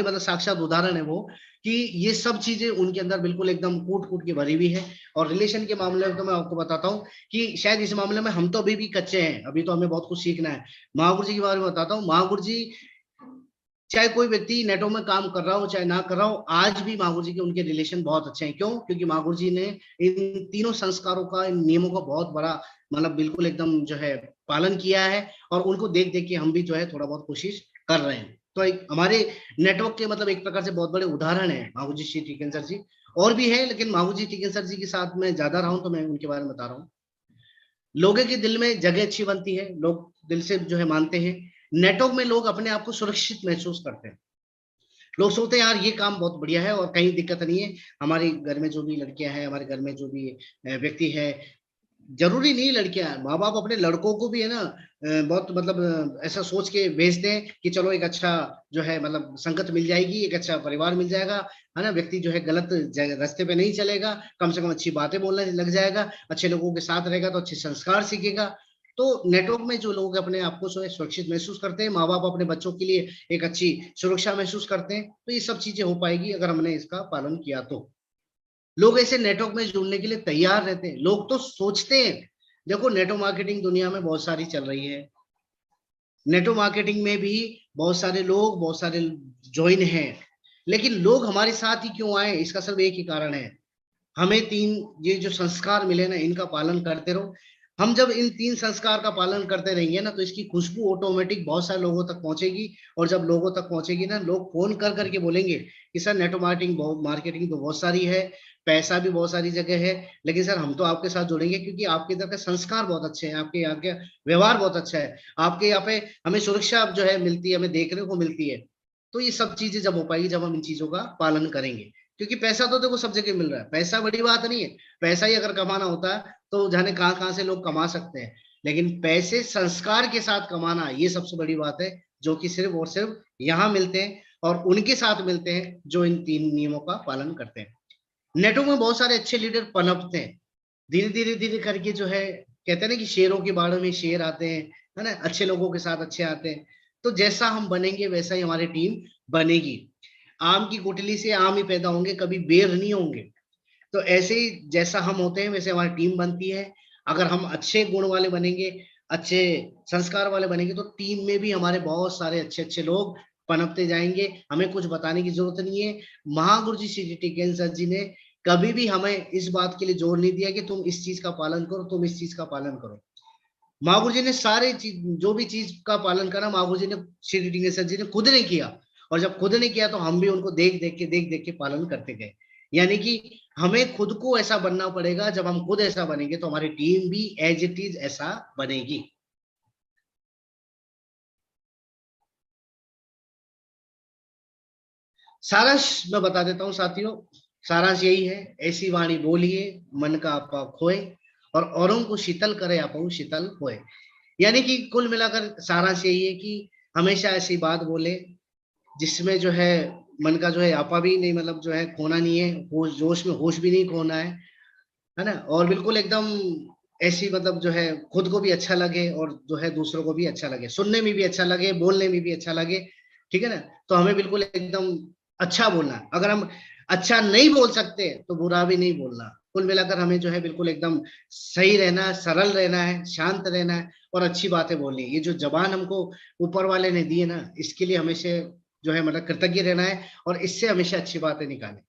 मतलब साक्षात उदाहरण है वो, कि ये सब चीजें उनके अंदर बिल्कुल एकदम कूट कूट के भरी हुई है। और रिलेशन के मामले में तो मैं आपको बताता हूँ कि शायद इस मामले में हम तो अभी भी कच्चे हैं, अभी तो हमें बहुत कुछ सीखना है। महागुरु जी के बारे में बताता हूँ। महागुरु जी, चाहे कोई व्यक्ति नेटो में काम कर रहा हो चाहे ना कर रहा हो, आज भी महागुरु जी के उनके रिलेशन बहुत अच्छे हैं। क्यों? क्योंकि महागुरु जी ने इन तीनों संस्कारों का, इन नियमों का बहुत बड़ा मतलब बिल्कुल एकदम जो है पालन किया है, और उनको देख देख के हम भी जो है थोड़ा बहुत कोशिश कर रहे हैं। तो एक हमारे नेटवर्क के मतलब एक प्रकार से बहुत बड़े उदाहरण है महागुरु जी श्री टिकेन सर जी। और भी है, लेकिन महागुरु जी टिकेन सर जी के साथ मैं ज्यादा रहा हूं तो मैं उनके बारे में बता रहा हूँ। लोगों के दिल में जगह अच्छी बनती है, लोग दिल से जो है मानते हैं। नेटवर्क में लोग अपने आप को सुरक्षित महसूस करते हैं। लोग सोचते हैं यार ये काम बहुत बढ़िया है और कहीं दिक्कत नहीं है। हमारे घर में जो भी लड़कियां हैं, हमारे घर में जो भी व्यक्ति है, जरूरी नहीं लड़कियां, माँ बाप अपने लड़कों को भी है ना बहुत मतलब ऐसा सोच के भेजते हैं कि चलो एक अच्छा जो है मतलब संगत मिल जाएगी, एक अच्छा परिवार मिल जाएगा, है ना, व्यक्ति जो है गलत रास्ते पे नहीं चलेगा, कम से कम अच्छी बातें बोलने लग जाएगा, अच्छे लोगों के साथ रहेगा तो अच्छे संस्कार सीखेगा। तो नेटवर्क में जो लोग अपने आप को सुरक्षित महसूस करते हैं, माँ बाप अपने बच्चों के लिए एक अच्छी सुरक्षा महसूस करते हैं, तो ये सब चीजें हो पाएगी अगर हमने इसका पालन किया तो। लोग ऐसे नेटवर्क में जुड़ने के लिए तैयार रहते हैं। लोग तो सोचते हैं, देखो नेटवर्क मार्केटिंग दुनिया में बहुत सारी चल रही है, नेटवर्क मार्केटिंग में भी बहुत सारे लोग, बहुत सारे ज्वाइन हैं, लेकिन लोग हमारे साथ ही क्यों आए? इसका सिर्फ एक ही कारण है, हमें तीन ये जो संस्कार मिले ना, इनका पालन करते रहो। हम जब इन तीन संस्कार का पालन करते रहेंगे ना, तो इसकी खुशबू ऑटोमेटिक बहुत सारे लोगों तक पहुंचेगी। और जब लोगों तक पहुंचेगी ना, लोग फोन कर करके बोलेंगे कि सर नेटवर्क मार्केटिंग तो बहुत सारी है, पैसा भी बहुत सारी जगह है, लेकिन सर हम तो आपके साथ जुड़ेंगे क्योंकि आपके इधर के संस्कार बहुत अच्छे हैं, आपके यहाँ के व्यवहार बहुत अच्छा है, आपके यहाँ पे हमें सुरक्षा जो है मिलती है, हमें देखने को मिलती है। तो ये सब चीजें जब हो पाएगी, जब हम इन चीजों का पालन करेंगे। क्योंकि पैसा तो देखो सब जगह मिल रहा है, पैसा बड़ी बात नहीं है। पैसा ही अगर कमाना होता है तो जाने कहां कहां से लोग कमा सकते हैं, लेकिन पैसे संस्कार के साथ कमाना ये सबसे बड़ी बात है, जो कि सिर्फ और सिर्फ यहाँ मिलते हैं और उनके साथ मिलते हैं जो इन तीन नियमों का पालन करते हैं। नेटवर्क में बहुत सारे अच्छे लीडर पनपते हैं, धीरे धीरे धीरे करके जो है कहते हैं ना कि शेरों की बाड़ों में शेर आते हैं, है ना, अच्छे लोगों के साथ अच्छे आते हैं। तो जैसा हम बनेंगे वैसा ही हमारी टीम बनेगी। आम की गुठली से आम ही पैदा होंगे, कभी बेर नहीं होंगे। तो ऐसे ही जैसा हम होते हैं वैसे हमारी टीम बनती है। अगर हम अच्छे गुण वाले बनेंगे, अच्छे संस्कार वाले बनेंगे, तो टीम में भी हमारे बहुत सारे अच्छे अच्छे लोग पनपते जाएंगे। हमें कुछ बताने की जरूरत नहीं है। महागुरु जी श्री टिकेन सर जी ने कभी भी हमें इस बात के लिए जोर नहीं दिया कि तुम इस चीज का पालन करो, तुम इस चीज का पालन करो। महागुरु जी ने सारे चीज, जो भी चीज का पालन करा, महागुरु जी ने, श्री टिकेन सर जी ने खुद ने किया। और जब खुद ने किया तो हम भी उनको देख देख के पालन करते गए। यानी कि हमें खुद को ऐसा बनना पड़ेगा। जब हम खुद ऐसा बनेंगे तो हमारी टीम भी एज इट इज ऐसा बनेगी। सारांश मैं बता देता हूं साथियों। सारांश यही है, ऐसी वाणी बोलिए मन का आपा खोए, और औरों को शीतल करे आपहु शीतल होए। यानी कि कुल मिलाकर सारांश यही है कि हमेशा ऐसी बात बोले जिसमें जो है मन का जो है आपा भी नहीं, मतलब जो है खोना नहीं है, होश जोश में होश भी नहीं खोना है ना। और बिल्कुल एकदम ऐसी, मतलब जो है खुद को भी अच्छा लगे और जो है दूसरों को भी अच्छा लगे, सुनने में भी अच्छा लगे, बोलने में भी अच्छा लगे। ठीक है ना। तो हमें बिल्कुल एकदम अच्छा बोलना है। अगर हम अच्छा नहीं बोल सकते तो बुरा भी नहीं बोलना। कुल मिलाकर हमें जो है बिल्कुल एकदम सही रहना है, सरल रहना है, शांत रहना है, और अच्छी बातें बोलनी है। ये जो जबान हमको ऊपर वाले ने दी है ना, इसके लिए हमेशा जो है मतलब कृतज्ञ रहना है, और इससे हमेशा अच्छी बातें निकालें।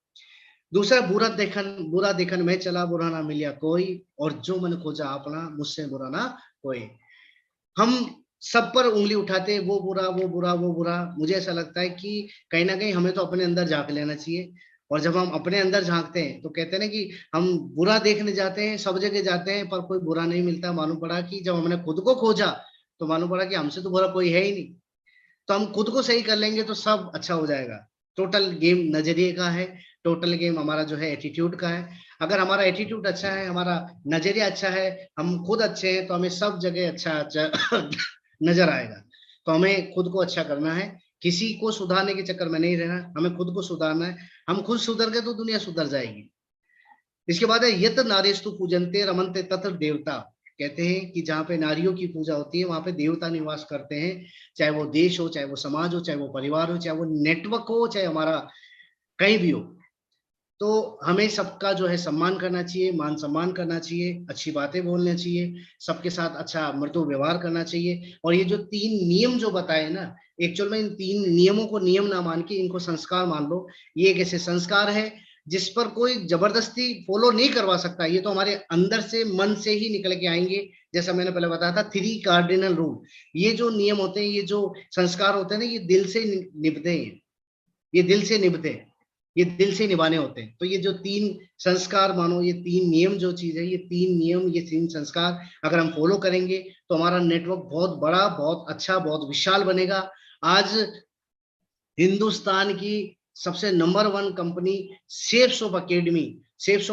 दूसरा, बुरा देखन मैं चला, बुरा ना मिलिया कोई, और जो मन खोजा अपना, मुझसे बुरा ना कोई। हम सब पर उंगली उठाते हैं, वो बुरा वो बुरा वो बुरा। मुझे ऐसा लगता है कि कहीं ना कहीं हमें तो अपने अंदर झांक लेना चाहिए। और जब हम अपने अंदर झांकते हैं तो कहते हैं ना कि हम बुरा देखने जाते हैं, सब जगह जाते हैं, पर कोई बुरा नहीं मिलता। मालूम पड़ा कि जब हमने खुद को खोजा तो मालूम पड़ा कि हमसे तो बुरा कोई है ही नहीं। तो हम खुद को सही कर लेंगे तो सब अच्छा हो जाएगा। टोटल गेम नजरिए का है। टोटल गेम हमारा जो है एटीट्यूड का है। अगर हमारा एटीट्यूड अच्छा है, हमारा नजरिया अच्छा है, हम खुद अच्छे हैं, तो हमें सब जगह अच्छा अच्छा नजर आएगा। तो हमें खुद को अच्छा करना है, किसी को सुधारने के चक्कर में नहीं रहना, हमें खुद को सुधारना है। हम खुद सुधर गए तो दुनिया सुधर जाएगी। इसके बाद है यत नारेस्तु पूजन्ते रमन्ते तत्र देवता। कहते हैं कि जहाँ पे नारियों की पूजा होती है वहां पे देवता निवास करते हैं। चाहे वो देश हो, चाहे वो समाज हो, चाहे वो परिवार हो, चाहे वो नेटवर्क हो, चाहे हमारा कहीं भी हो। तो हमें सबका जो है सम्मान करना चाहिए, मान सम्मान करना चाहिए, अच्छी बातें बोलना चाहिए, सबके साथ अच्छा मृदु व्यवहार करना चाहिए। और ये जो 3 नियम जो बताए ना, एक्चुअल में इन 3 नियमों को नियम ना मान के इनको संस्कार मान लो। ये एक ऐसे संस्कार है जिस पर कोई जबरदस्ती फॉलो नहीं करवा सकता। ये तो हमारे अंदर से, मन से ही निकल के आएंगे। जैसा मैंने पहले बताया था, 3 कार्डिनल रूल। ये जो नियम होते हैं, ये जो संस्कार होते हैं ना, ये दिल से निभते हैं। ये दिल से निभते हैं, ये दिल से निभाने होते हैं। तो ये जो 3 संस्कार मानो, ये 3 नियम जो चीज है, ये 3 नियम, ये 3 संस्कार अगर हम फॉलो करेंगे तो हमारा नेटवर्क बहुत बड़ा, बहुत अच्छा, बहुत विशाल बनेगा। आज हिंदुस्तान की सबसे number 1 company safes of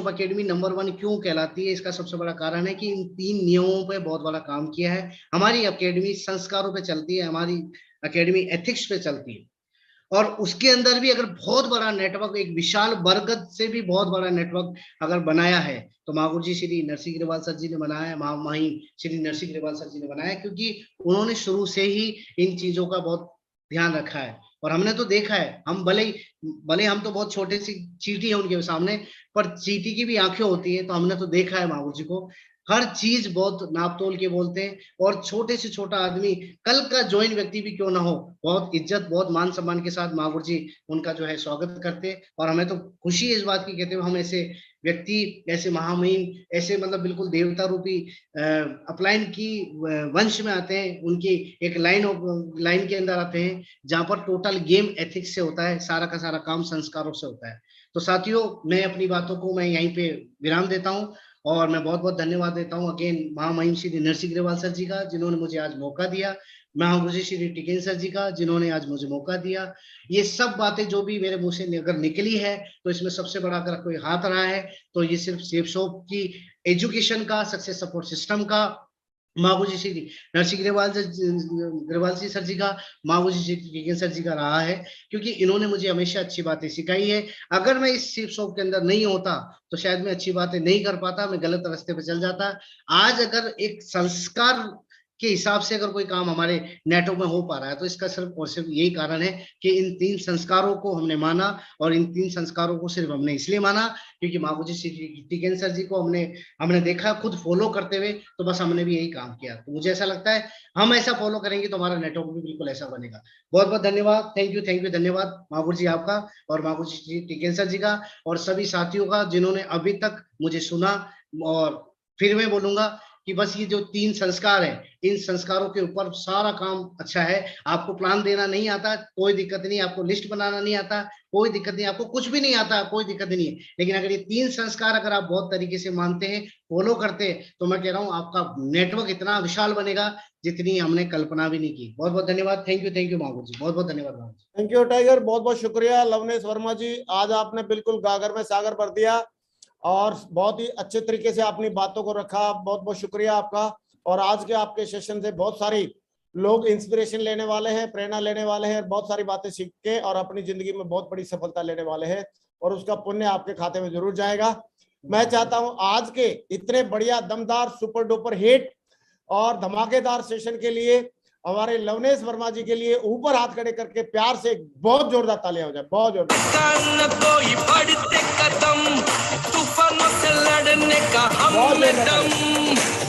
academy number 1 क्यों कहलाती है? इसका सबसे बड़ा कारण है कि इन 3 नियमों पे बहुत बड़ा काम किया है। हमारी एकेडमी संस्कारों पे चलती है, हमारी एकेडमी एथिक्स पे चलती है। और उसके अंदर भी अगर बहुत बड़ा नेटवर्क, एक विशाल बरगद से भी बहुत बड़ा नेटवर्क अगर बनाया है, तो महागुरु जी श्री नरसिंह ग्रेवाल सर जी ने बनाया है, महामहिम श्री नरसिंह ग्रेवाल सर जी ने बनाया है, क्योंकि उन्होंने शुरू से ही इन चीजों का बहुत ध्यान रखा है। और हमने तो देखा है, हम भले हम तो बहुत छोटे सी चींटी है उनके सामने, पर चींटी की भी आंखें होती है। तो हमने तो देखा है महागुरु जी को हर चीज बहुत नाप तोल के बोलते हैं। और छोटे से छोटा आदमी, कल का ज्वाइन व्यक्ति भी क्यों ना हो, बहुत इज्जत, बहुत मान सम्मान के साथ महागुरु जी उनका जो है स्वागत करते हैं। और हमें तो खुशी है इस बात की, कहते हुए हम ऐसे व्यक्ति, ऐसे महामहिम, ऐसे मतलब बिल्कुल देवता रूपी अपलाइन की वंश में आते हैं, उनकी एक लाइन के अंदर आते हैं, जहां पर टोटल गेम एथिक्स से होता है, सारा का सारा काम संस्कारों से होता है। तो साथियों, मैं अपनी बातों को मैं यहीं पे विराम देता हूँ। और मैं बहुत बहुत धन्यवाद देता हूँ अगेन महामहिम श्री नरसिंह ग्रेवाल सर जी का, जिन्होंने मुझे आज मौका दिया। महागुरु जी श्री टिकेन सर जी का, जिन्होंने आज मुझे मौका दिया। ये सब बातें जो भी मेरे मुंह से अगर निकली है, तो इसमें सबसे बड़ा अगर कोई हाथ रहा है तो ये सिर्फ सेफ शॉप की एजुकेशन का, सक्सेस सपोर्ट सिस्टम का, महागुरु जी श्री नरसिंह ग्रेवाल जी सर जी का, महागुरु जी श्री टिकेन सर जी का रहा है। क्योंकि इन्होंने मुझे हमेशा अच्छी बातें सिखाई है। अगर मैं इस सेफ शॉप के अंदर नहीं होता तो शायद मैं अच्छी बातें नहीं कर पाता, मैं गलत रास्ते पर चल जाता। आज अगर एक संस्कार के हिसाब से अगर कोई काम हमारे नेटवर्क में हो पा रहा है, तो इसका सिर्फ और सिर्फ यही कारण है कि इन 3 संस्कारों को हमने माना। और इन 3 संस्कारों को सिर्फ हमने इसलिए माना क्योंकि मागुजी श्री टिकेन सर जी को हमने देखा खुद फॉलो करते हुए, तो बस हमने भी यही काम किया। तो मुझे ऐसा लगता है हम ऐसा फॉलो करेंगे तो हमारा नेटवर्क भी बिल्कुल ऐसा बनेगा। बहुत बहुत धन्यवाद, थैंक यू धन्यवाद मागुर जी आपका और मागुजी श्री टिकेन सर जी का और सभी साथियों का जिन्होंने अभी तक मुझे सुना। और फिर मैं बोलूंगा कि बस ये जो 3 संस्कार है, इन संस्कारों के ऊपर सारा काम अच्छा है। आपको प्लान देना नहीं आता, कोई दिक्कत नहीं, आपको लिस्ट बनाना नहीं आता, कोई दिक्कत नहीं, आपको कुछ भी नहीं आता, कोई दिक्कत नहीं है। लेकिन अगर ये 3 संस्कार अगर आप बहुत तरीके से मानते हैं, फॉलो करते हैं, तो मैं कह रहा हूं आपका नेटवर्क इतना विशाल बनेगा जितनी हमने कल्पना भी नहीं की। बहुत बहुत धन्यवाद, थैंक यू मागुर जी, बहुत बहुत धन्यवाद मागुर जी। थैंक यू टाइगर, बहुत बहुत शुक्रिया। लवनेश वर्मा जी, आज आपने बिल्कुल गागर में सागर भर दिया और बहुत ही अच्छे तरीके से अपनी बातों को रखा। बहुत बहुत शुक्रिया आपका। और आज के आपके सेशन से बहुत सारी लोग इंस्पिरेशन लेने वाले हैं, प्रेरणा लेने वाले हैं, बहुत सारी बातें सीख के और अपनी जिंदगी में बहुत बड़ी सफलता लेने वाले हैं और उसका पुण्य आपके खाते में जरूर जाएगा। मैं चाहता हूं आज के इतने बढ़िया दमदार सुपर डुपर हिट और धमाकेदार सेशन के लिए हमारे लवनेश वर्मा जी के लिए ऊपर हाथ खड़े करके प्यार से बहुत जोरदार तालियां हो जाए, बहुत जोरदार। कोई बढ़ते कदम, तूफानों से लड़ने का हम में दम।